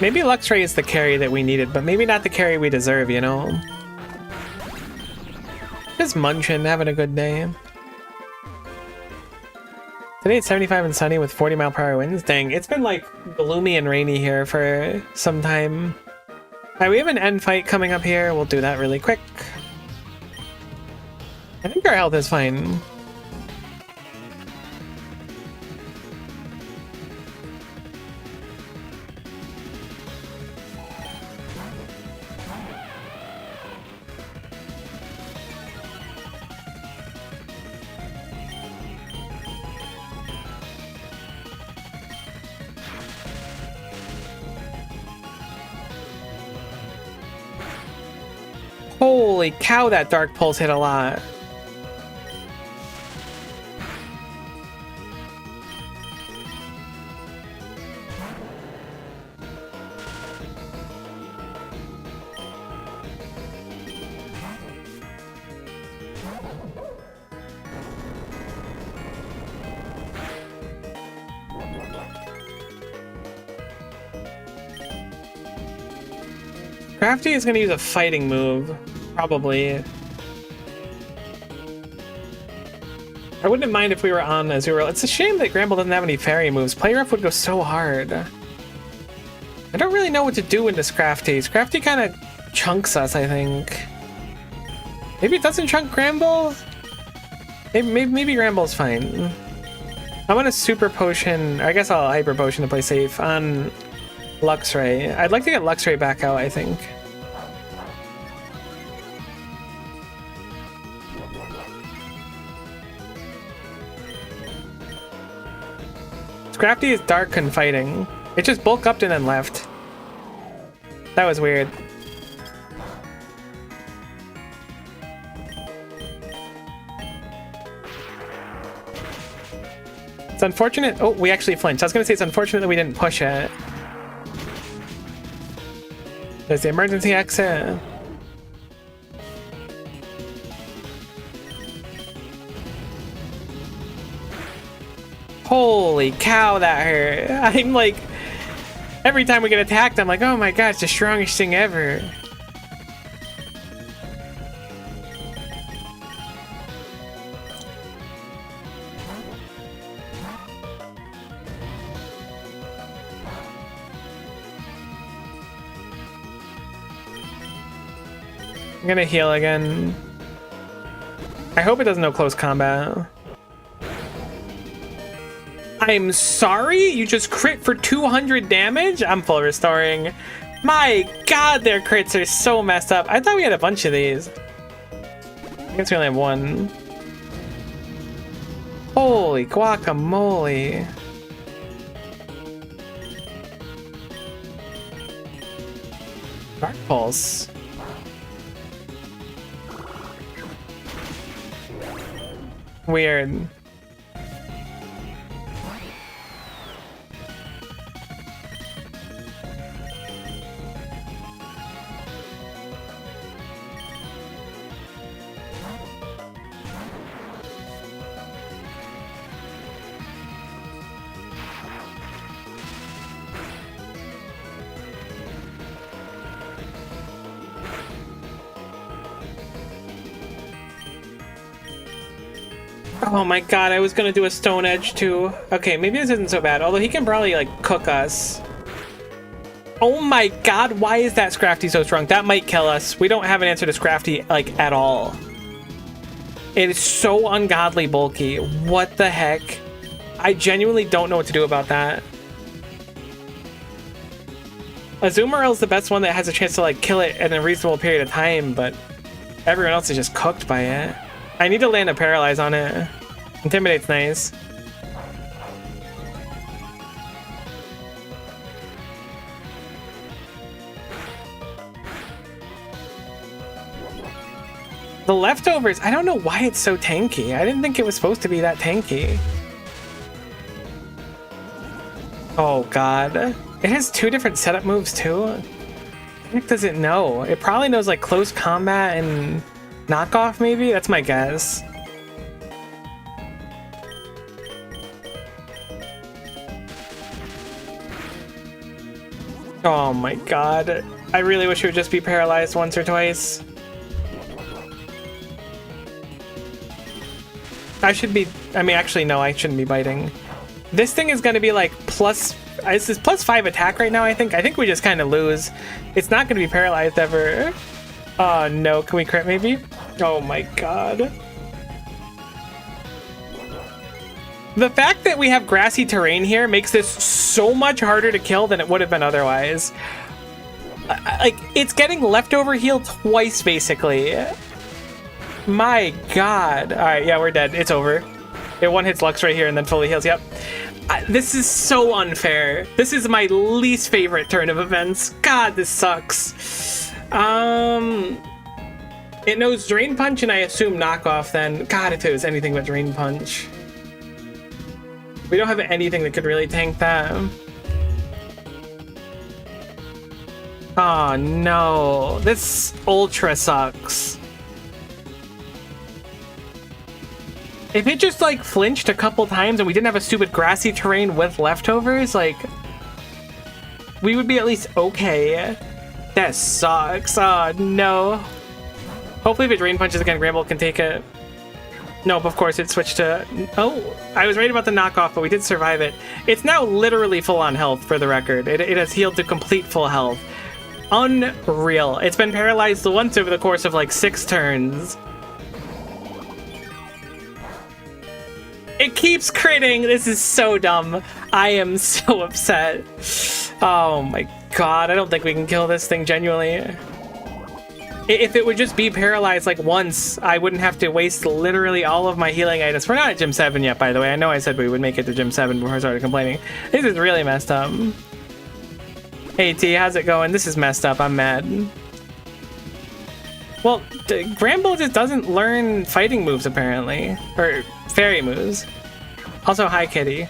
Maybe Luxray is the carry that we needed, but maybe not the carry we deserve, you know? Just Munchin, having a good day. Today it's 75 and sunny with 40-mile-per-hour winds. Dang, it's been like gloomy and rainy here for some time. Alright, we have an end fight coming up here. We'll do that really quick. I think our health is fine. Holy cow, that Dark Pulse hit a lot. Crafty is going to use a fighting move, probably. I wouldn't mind if we were on Azurill. It's a shame that Gramble doesn't have any fairy moves. Play Rough would go so hard. I don't really know what to do into Scrafty. Scrafty kind of chunks us, I think. Maybe it doesn't chunk Gramble? Maybe Gramble's fine. I'm gonna Super Potion, I guess I'll Hyper Potion to play safe on Luxray. I'd like to get Luxray back out, I think. Scrafty is dark and fighting. It just bulk up and then left. That was weird. It's unfortunate. Oh, we actually flinched. I was gonna say it's unfortunate that we didn't push it. There's the emergency exit. Holy cow, that hurt. I'm like, every time we get attacked, I'm like, oh my god, it's the strongest thing ever. I'm gonna heal again. I hope it doesn't know close combat. I'm sorry? You just crit for 200 damage? I'm full restoring. My god, their crits are so messed up. I thought we had a bunch of these. I guess we only have one. Holy guacamole. Dark Pulse. Weird. Oh my god, I was gonna do a Stone Edge too. Okay, maybe this isn't so bad, although he can probably like cook us. Oh my god, why is that Scrafty so strong? That might kill us. We don't have an answer to Scrafty like at all. It is so ungodly bulky. What the heck? I genuinely don't know what to do about that. Azumarill is the best one that has a chance to like kill it in a reasonable period of time, but everyone else is just cooked by it. I need to land a Paralyze on it. Intimidate's nice. The Leftovers, I don't know why it's so tanky. I didn't think it was supposed to be that tanky. Oh god. It has two different setup moves too? What the heck does it know? It probably knows like close combat and knockoff maybe? That's my guess. Oh my god. I really wish it would just be paralyzed once or twice. I should be... I mean, actually, no, I shouldn't be biting. This thing is going to be like plus... This is plus 5 attack right now, I think. I think we just kind of lose. It's not going to be paralyzed ever. Oh, no. Can we crit maybe? Oh my god. The fact that we have grassy terrain here makes this so much harder to kill than it would have been otherwise. Like, it's getting leftover heal twice, basically. My god. Alright, yeah, we're dead. It's over. It one hits Lux right here and then fully heals. Yep. This is so unfair. This is my least favorite turn of events. God, this sucks. It knows Drain Punch and I assume knockoff then. God, if it was anything but Drain Punch. We don't have anything that could really tank that. Oh no, this ultra sucks. If it just like flinched a couple times and we didn't have a stupid grassy terrain with leftovers, like we would be at least okay. That sucks. Oh no. Hopefully if it Drain Punches again, Gramble can take it. Nope, of course it switched to... Oh, I was right about the knockoff, but we did survive it. It's now literally full on health, for the record. It has healed to complete full health. Unreal. It's been paralyzed once over the course of like 6 turns. It keeps critting. This is so dumb. I am so upset. Oh my god, I don't think we can kill this thing genuinely. If it would just be paralyzed like once, I wouldn't have to waste literally all of my healing items. We're not at Gym 7 yet, by the way. I know I said we would make it to Gym 7 before I started complaining. This is really messed up. Hey T, how's it going? This is messed up. I'm mad. Well, Gramble just doesn't learn fighting moves, apparently. Or fairy moves. Also, hi, Kitty.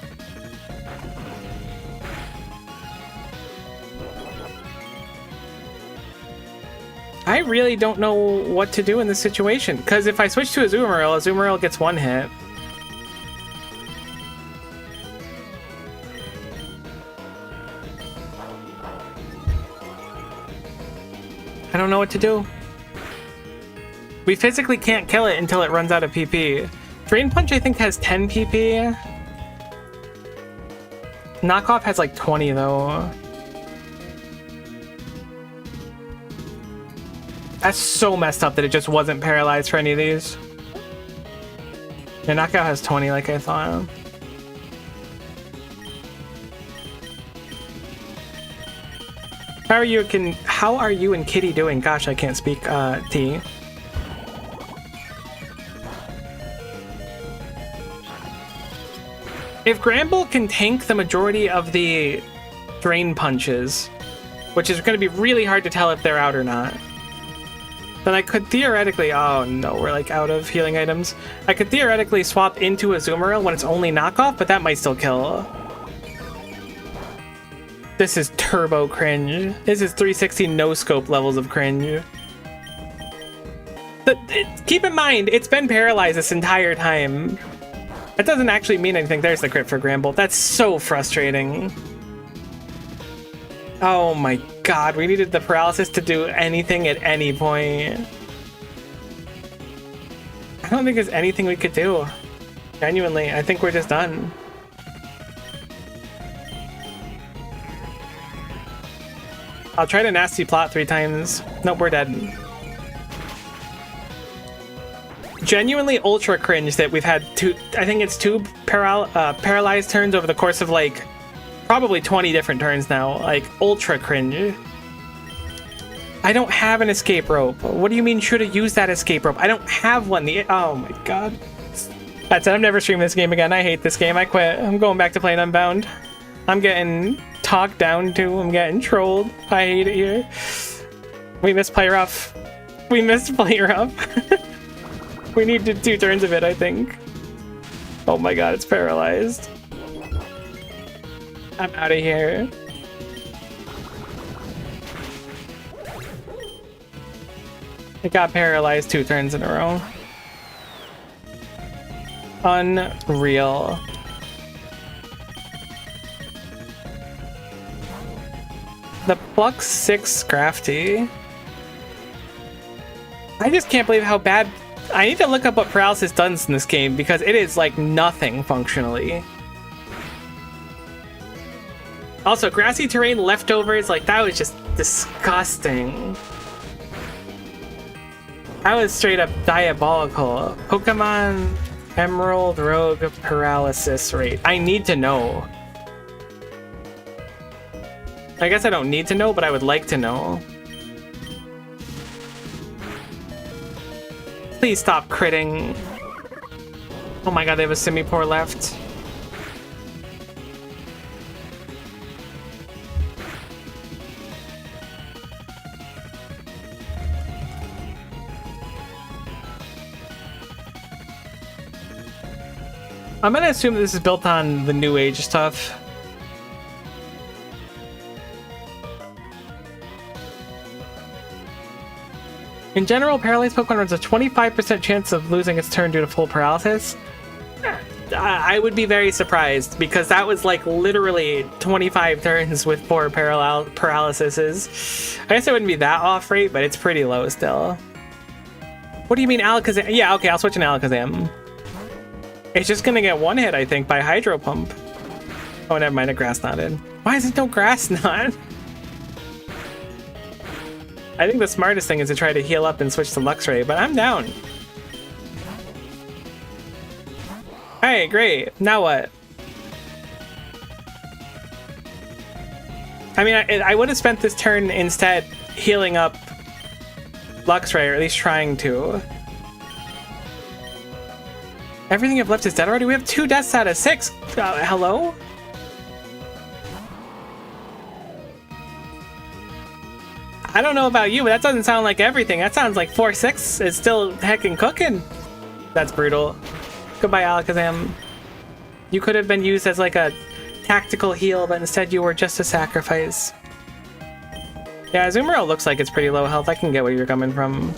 I really don't know what to do in this situation, because if I switch to Azumarill, Azumarill gets one hit. I don't know what to do. We physically can't kill it until it runs out of PP. Drain Punch, I think, has 10 PP. Knockoff has like 20, though. That's so messed up that it just wasn't paralyzed for any of these. Yeah, Knockout has 20 like I thought. How are you and Kitty doing? Gosh, I can't speak T. If Gramble can tank the majority of the drain punches, which is going to be really hard to tell if they're out or not, then I could theoretically... Oh no, we're like out of healing items. I could theoretically swap into Azumarill when it's only knockoff, but that might still kill. This is turbo cringe. This is 360 no-scope levels of cringe. Keep in mind, it's been paralyzed this entire time. That doesn't actually mean anything. There's the crit for Gramble. That's so frustrating. Oh my god, we needed the paralysis to do anything at any point. I don't think there's anything we could do. Genuinely, I think we're just done. I'll try to nasty plot 3 times. Nope, we're dead. Genuinely ultra cringe that we've had I think it's two paralyzed turns over the course of like probably 20 different turns now. Like ultra cringe. I don't have an escape rope. What do you mean should have used that escape rope? I don't have one. Oh my god. That's it. I'm never streaming this game again. I hate this game. I quit. I'm going back to playing Unbound. I'm getting talked down to. I'm getting trolled. I hate it here. We missed play rough. We missed play rough. We need 2 turns of it, I think. Oh my god, it's paralyzed. I'm out of here. It got paralyzed 2 turns in a row. Unreal. The Pluck 6 Crafty. I just can't believe how bad... I need to look up what paralysis does in this game because it is like nothing functionally. Also, grassy terrain leftovers, like that was just disgusting. That was straight up diabolical. Pokemon Emerald Rogue paralysis rate. I need to know. I guess I don't need to know, but I would like to know. Please stop critting. Oh my god, they have a Simipour left. I'm gonna assume this is built on the New Age stuff. In general, paralyzed Pokemon runs a 25% chance of losing its turn due to full paralysis. I would be very surprised because that was like literally 25 turns with 4 paralyses. I guess it wouldn't be that off rate, but it's pretty low still. What do you mean Alakazam? Yeah, okay, I'll switch an Alakazam. It's just gonna get 1 hit, I think, by Hydro Pump. Oh, never mind, a Grass Knotted. Why is it no Grass Knot? I think the smartest thing is to try to heal up and switch to Luxray, but I'm down. Hey, great. Now what? I mean, I would have spent this turn instead healing up Luxray, or at least trying to. Everything I've left is dead already? We have 2 deaths out of 6. Hello? I don't know about you, but that doesn't sound like everything. That sounds like 4-6 is still heckin' cooking. That's brutal. Goodbye, Alakazam. You could have been used as like a tactical heal, but instead you were just a sacrifice. Yeah, Azumarill looks like it's pretty low health. I can get where you're coming from.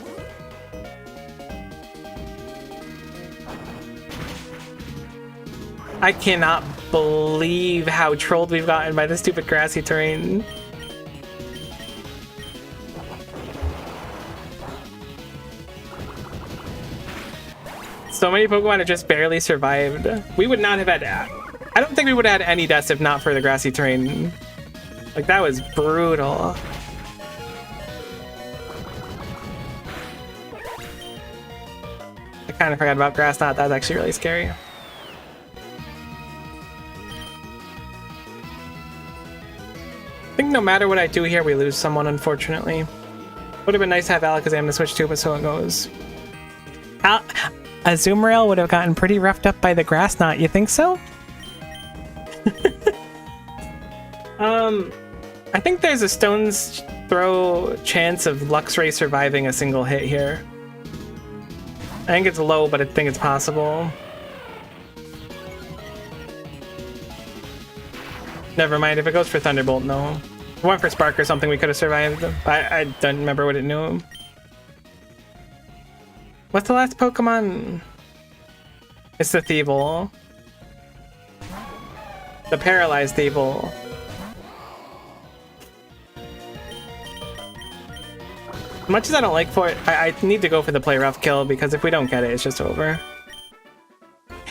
I cannot believe how trolled we've gotten by the stupid grassy terrain. So many Pokemon have just barely survived. We would not have had... I don't think we would have had any deaths if not for the grassy terrain. Like, that was brutal. I kind of forgot about Grass Knot. That was actually really scary. I think no no matter what I do here, we lose someone, unfortunately. Would have been nice to have Alakazam to switch to, but so it goes. Azumarill would have gotten pretty roughed up by the grass knot, you think so? I think there's a stone's throw chance of Luxray surviving a single hit here. I think it's low, but I think it's possible. Never mind, if it goes for Thunderbolt, no. If it went for Spark or something, we could have survived. I don't remember what it knew. What's the last Pokemon? It's the Thievul. The Paralyzed Thievul. As much as I don't like for it, I need to go for the play rough kill, because if we don't get it, it's just over.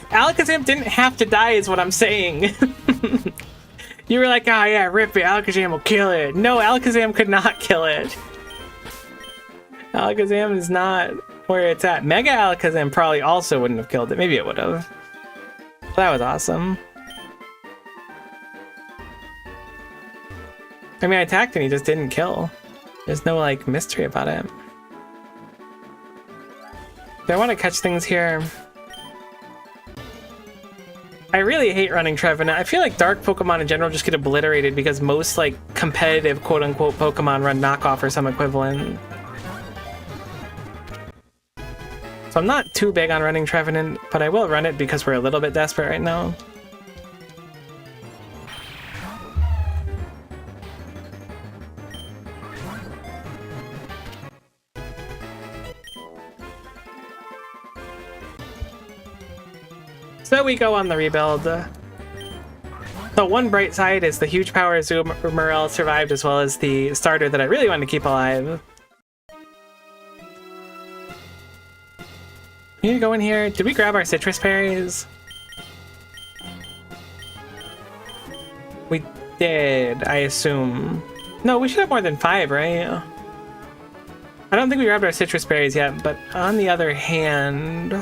Alakazam didn't have to die is what I'm saying. You were like, oh yeah, rip it, Alakazam will kill it. No, Alakazam could not kill it. Alakazam is not where it's at. Mega Alakazam probably also wouldn't have killed it. Maybe it would have. That was awesome. I mean, I attacked and he just didn't kill. There's no, like, mystery about it. Do I want to catch things here? I really hate running Trevenant. I feel like dark Pokemon in general just get obliterated because most, like, competitive quote-unquote Pokemon run knockoff or some equivalent. So I'm not too big on running Trevenant, but I will run it because we're a little bit desperate right now. So we go on the rebuild. The one bright side is the huge power Azumarill survived, as well as the starter that I really wanted to keep alive. We need to go in here. Did we grab our citrus berries? We did, I assume. No, we should have more than 5, right? I don't think we grabbed our citrus berries yet, but on the other hand,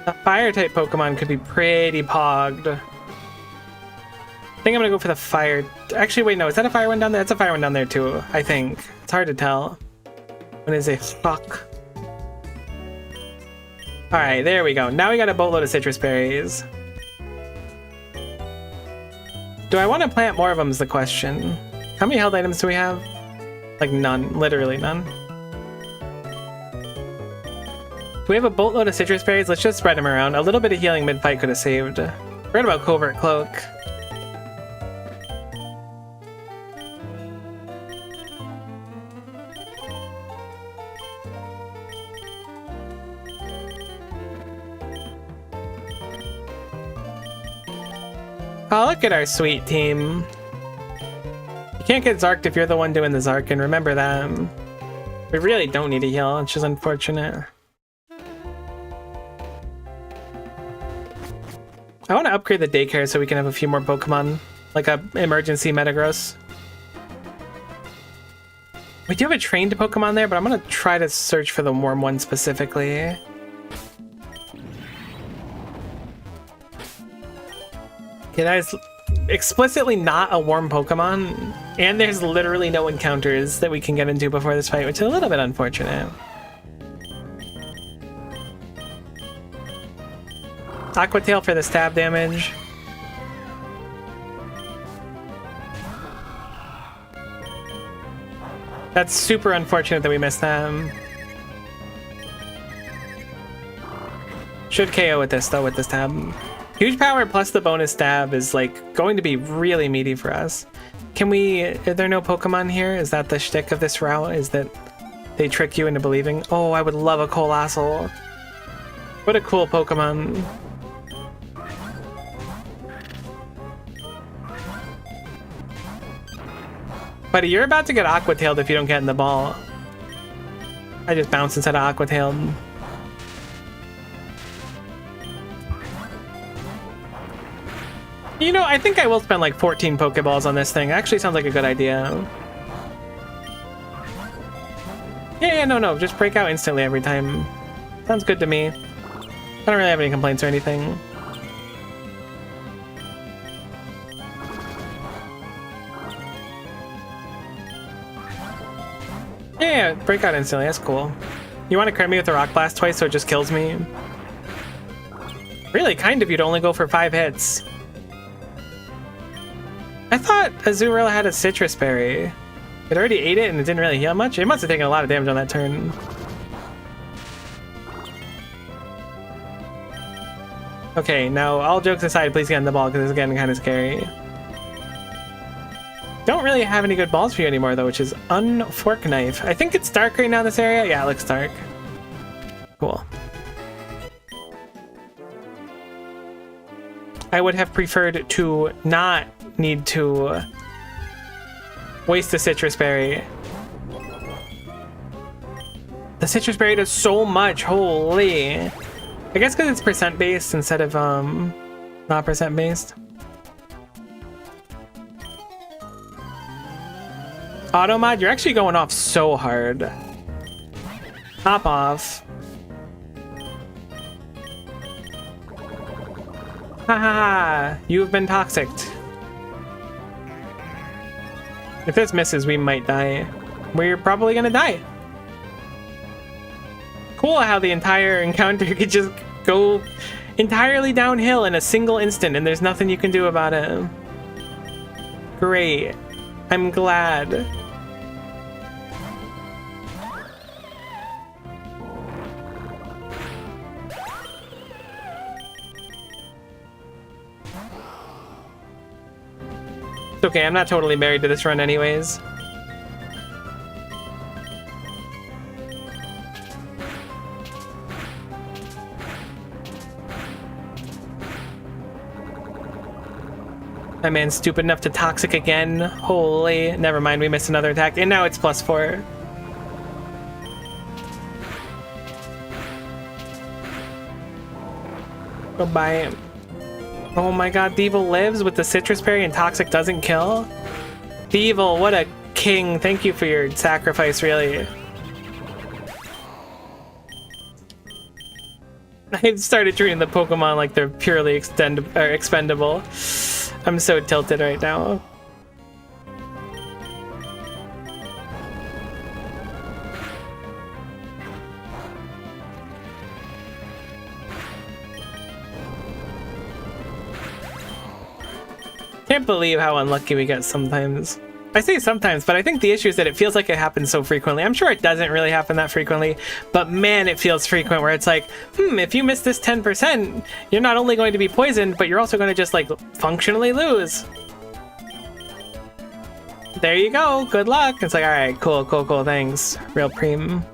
a fire-type Pokemon could be pretty pogged. I think I'm gonna go for the fire. Actually, wait, no, is that a fire one down there? That's a fire one down there too, I think. It's hard to tell. What is a fuck? Alright, there we go. Now we got a boatload of citrus berries. Do I want to plant more of them is the question. How many held items do we have? Like none. Literally none. Do we have a boatload of citrus berries? Let's just spread them around. A little bit of healing mid-fight could have saved. Forget about Covert Cloak. Oh, look at our sweet team. You can't get Zarked if you're the one doing the Zarkin. Remember that. We really don't need a heal, which is unfortunate. I want to upgrade the daycare so we can have a few more Pokemon. Like a emergency Metagross. We do have a trained Pokemon there, but I'm going to try to search for the warm one specifically. Okay, that is explicitly not a warm Pokemon, and there's literally no encounters that we can get into before this fight, which is a little bit unfortunate. Aqua Tail for the stab damage. That's super unfortunate that we missed them. Should KO with this though, with this stab. Huge power plus the bonus stab is like going to be really meaty for us. Can we, are there no Pokemon here? Is that the shtick of this route? Is that they trick you into believing? Oh, I would love a Coalossal. What a cool Pokemon. Buddy, you're about to get Aqua Tailed if you don't get in the ball. I just bounced instead of Aqua Tailed. You know, I think I will spend like 14 Pokeballs on this thing. Actually sounds like a good idea. Yeah, no, just break out instantly every time. Sounds good to me. I don't really have any complaints or anything. Yeah, break out instantly. That's cool. You want to crit me with a Rock Blast twice so it just kills me? Really kind of you to only go for 5 hits. I thought Azumarill had a Citrus Berry. It already ate it and it didn't really heal much. It must have taken a lot of damage on that turn. Okay, now all jokes aside, please get in the ball because it's getting kind of scary. Don't really have any good balls for you anymore though, which is Unfork Knife. I think it's dark right now, this area. Yeah, it looks dark. Cool. I would have preferred to not need to waste the Citrus Berry. The Citrus Berry does so much, holy. I guess because it's percent based instead of not percent based. Automod, you're actually going off so hard. Hop off. Haha, you've been toxic. If this misses, we might die. We're probably gonna die. Cool how the entire encounter could just go entirely downhill in a single instant and there's nothing you can do about it. Great. I'm glad. It's okay, I'm not totally married to this run anyways. My man's stupid enough to toxic again. Holy, never mind, we missed another attack. And now it's +4. Goodbye. Oh my god, Thievul lives with the Citrus Berry and Toxic doesn't kill? Thievul, what a king. Thank you for your sacrifice, really. I've started treating the Pokemon like they're purely expendable. I'm so tilted right now. Can't believe how unlucky we get sometimes. I say sometimes, but I think the issue is that it feels like it happens so frequently. I'm sure it doesn't really happen that frequently, but man, it feels frequent where it's like, if you miss this 10%, you're not only going to be poisoned, but you're also going to just like functionally lose. There you go. Good luck. It's like, all right, cool, thanks. Real preem.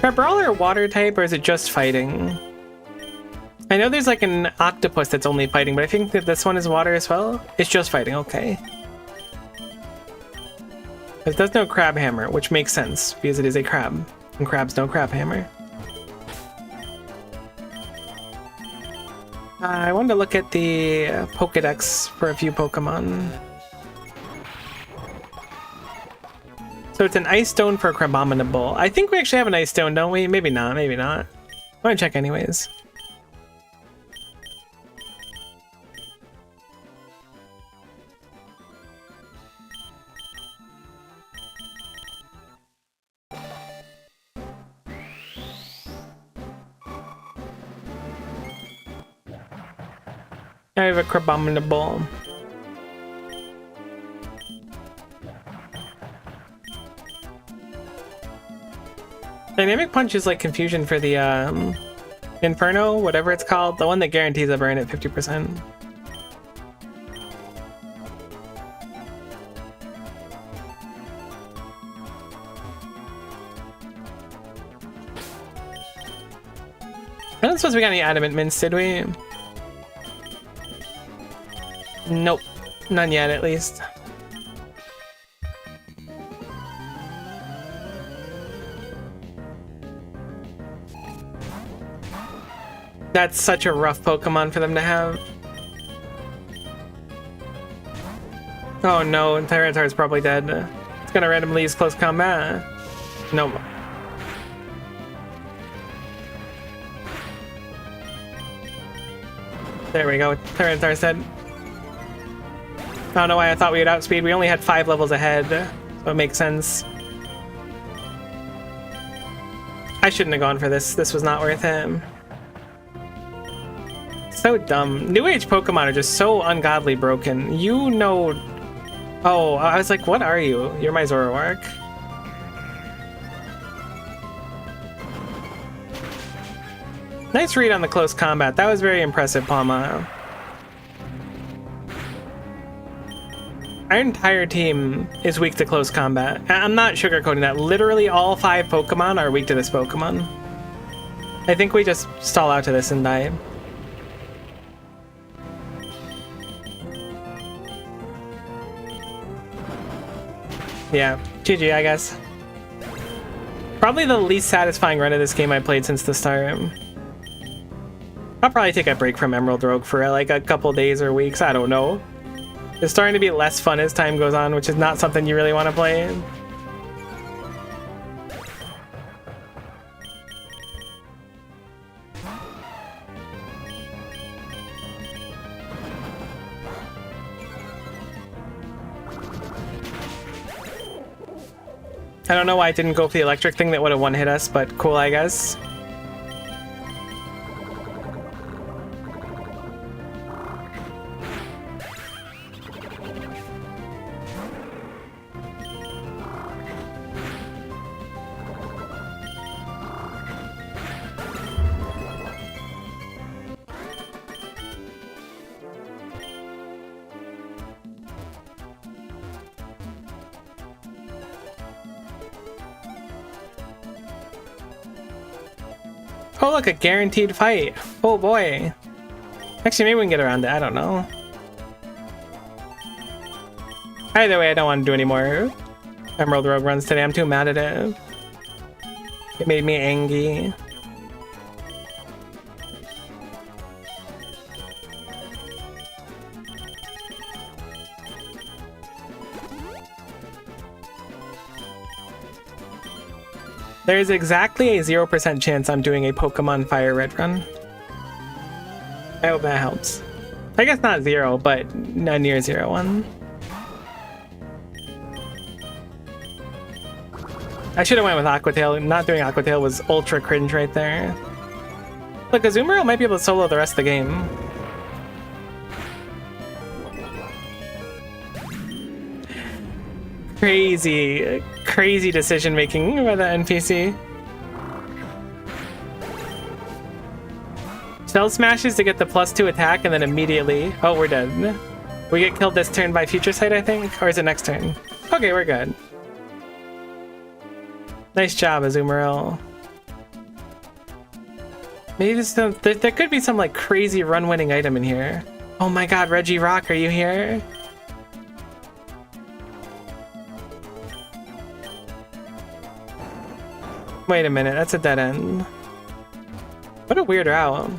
Are Brawler water type or is it just fighting? I know there's like an octopus that's only fighting, but I think that this one is water as well. It's just fighting, okay. It does no crab hammer, which makes sense because it is a crab, and crabs no crab hammer. I wanted to look at the Pokedex for a few Pokemon. So it's an Ice Stone for Crabominable. I think we actually have an Ice Stone, don't we? Maybe not, maybe not. I'm gonna check anyways. I have a Crabominable. Dynamic Punch is like confusion for the Inferno, whatever it's called, the one that guarantees a burn at 50%. I don't suppose we got any Adamant Mints, did we? Nope, none yet at least. That's such a rough Pokemon for them to have. Oh no, Tyranitar's probably dead. It's gonna randomly use close combat. No. There we go, Tyranitar's dead. I don't know why I thought we would outspeed. We only had 5 levels ahead, so it makes sense. I shouldn't have gone for this. This was not worth it. So dumb. New Age Pokemon are just so ungodly broken. You know... Oh, I was like, what are you? You're my Zoroark. Nice read on the close combat. That was very impressive, Palma. Our entire team is weak to close combat. I'm not sugarcoating that. Literally all 5 Pokemon are weak to this Pokemon. I think we just stall out to this and die. Yeah, GG, I guess. Probably the least satisfying run of this game I played since the start. I'll probably take a break from Emerald Rogue for like a couple days or weeks, I don't know. It's starting to be less fun as time goes on, which is not something you really want to play. I don't know why I didn't go for the electric thing that would have one-hit us, but cool, I guess. Oh look, a guaranteed fight. Oh boy. Actually, maybe we can get around it. I don't know. Either way, I don't want to do any more Emerald Rogue runs today. I'm too mad at it. It made me angry. There is exactly a 0% chance I'm doing a Pokemon Fire Red run. I hope that helps. I guess not 0, but a near 0 one. I should have went with Aqua Tail. Not doing Aqua Tail was ultra cringe right there. Look, Azumarill might be able to solo the rest of the game. Crazy decision making by the NPC. Shell smashes to get the +2 attack and then immediately... Oh, we're dead. We get killed this turn by Future Sight, I think? Or is it next turn? Okay, we're good. Nice job, Azumarill. Maybe there could be some like crazy run-winning item in here. Oh my god, Regirock, are you here? Wait a minute, that's a dead end. What a weird route.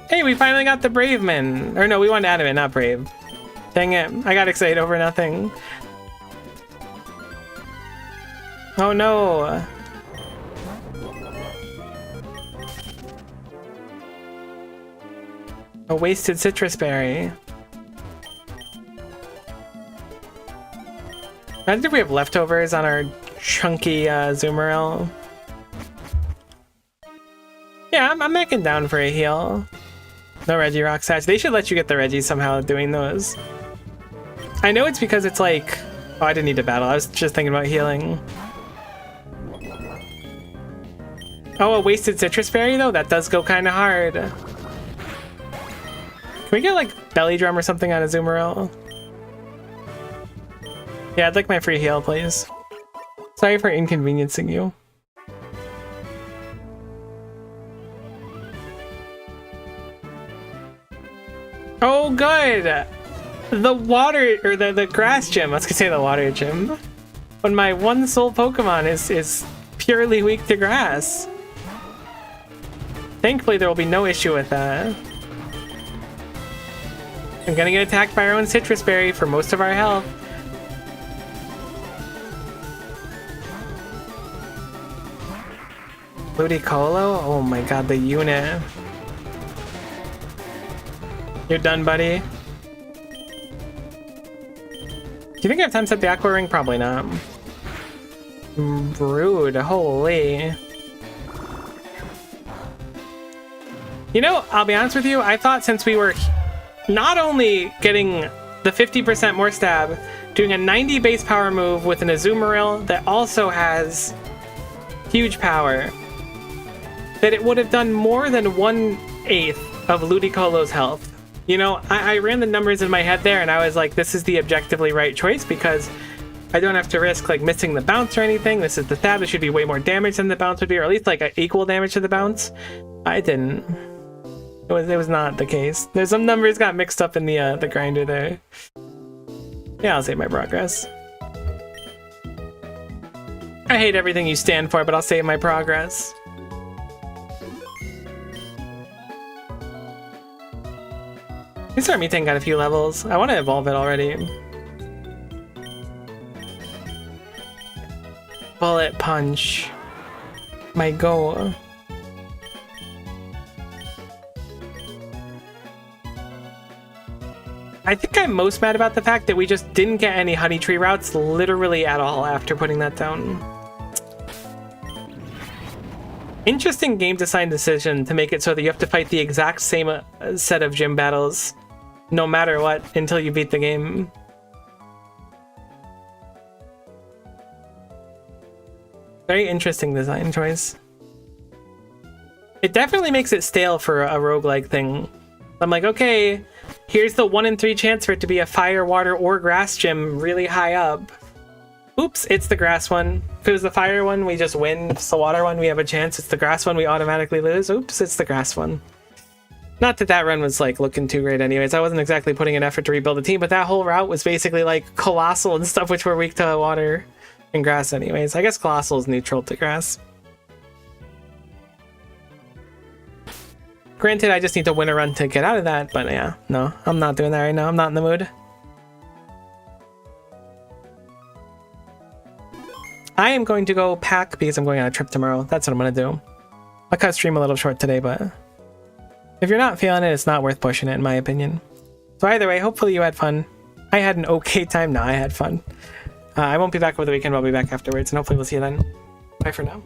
Hey, we finally got the Braveman. Or no, we wanted Adamant, not Brave. Dang it, I got excited over nothing. Oh no. A wasted citrus berry. Imagine if we have leftovers on our chunky Azumarill. Yeah, I'm making down for a heal. No Regirock Satch. They should let you get the Reggie somehow doing those. I know it's because it's like... Oh, I didn't need to battle. I was just thinking about healing. Oh, a wasted citrus berry though? That does go kind of hard. Can we get like Belly Drum or something on Azumarill? Yeah, I'd like my free heal, please. Sorry for inconveniencing you. Oh, good! The water, or the grass gym. I was gonna say the water gym. When my one soul Pokemon is purely weak to grass. Thankfully, there will be no issue with that. I'm gonna get attacked by our own Citrus Berry for most of our health. Ludicolo? Oh my god, the unit. You're done, buddy. Do you think I have time to set the Aqua Ring? Probably not. Rude, holy. You know, I'll be honest with you, I thought since we were not only getting the 50% more stab, doing a 90 base power move with an Azumarill that also has huge power, that it would have done more than 1/8 of Ludicolo's health. You know, I ran the numbers in my head there and I was like, this is the objectively right choice because I don't have to risk like missing the bounce or anything. This is the stab. It should be way more damage than the bounce would be, or at least like equal damage to the bounce. I didn't. It was not the case. There's some numbers got mixed up in the grinder there. Yeah, I'll save my progress. I hate everything you stand for, but I'll save my progress. This Armithane got a few levels. I want to evolve it already. Bullet Punch. My goal. I think I'm most mad about the fact that we just didn't get any Honey Tree routes literally at all after putting that down. Interesting game design decision to make it so that you have to fight the exact same set of gym battles no matter what until you beat the game. Very interesting design choice. It definitely makes it stale for a roguelike thing. I'm like, okay, here's the 1 in 3 chance for it to be a fire, water, or grass gym really high up. Oops, it's the grass one. If it was the fire one, we just win. If it's the water one, we have a chance. It's the grass one, we automatically lose. Oops, it's the grass one. Not that that run was like looking too great anyways. I wasn't exactly putting an effort to rebuild the team, but that whole route was basically like Colossal and stuff, which were weak to water and grass anyways. I guess Colossal is neutral to grass. Granted, I just need to win a run to get out of that, but yeah, no, I'm not doing that right now. I'm not in the mood. I am going to go pack because I'm going on a trip tomorrow. That's what I'm going to do. I'll cut stream a little short today, but if you're not feeling it, it's not worth pushing it, in my opinion. So either way, hopefully you had fun. I had an okay time. No, I had fun. I won't be back over the weekend, but I'll be back afterwards, and hopefully we'll see you then. Bye for now.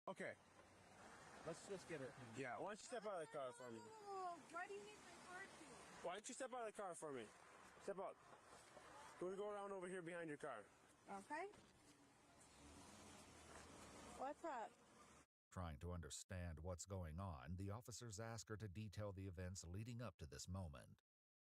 Okay. Let's just get her. Yeah, why don't you step out of the car for me? Oh, why do you need my car key? Why don't you step out of the car for me? Step out. We're gonna go around over here behind your car. Okay. What's up? Trying to understand what's going on, the officers ask her to detail the events leading up to this moment.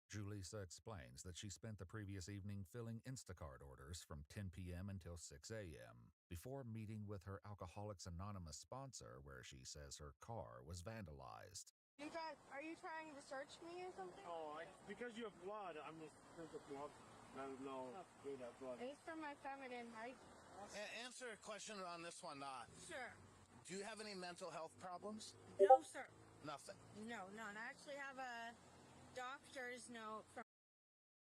Julissa explains that she spent the previous evening filling Instacart orders from 10 p.m. until 6 a.m. before meeting with her Alcoholics Anonymous sponsor, where she says her car was vandalized. You guys, are you trying to search me or something? Oh, because you have blood, I'm just going to blood. No, do that blood. It's from my feminine, right? Answer a question on this one. Sure. Do you have any mental health problems? No, sir. Nothing. No, none. I actually have a doctor's note from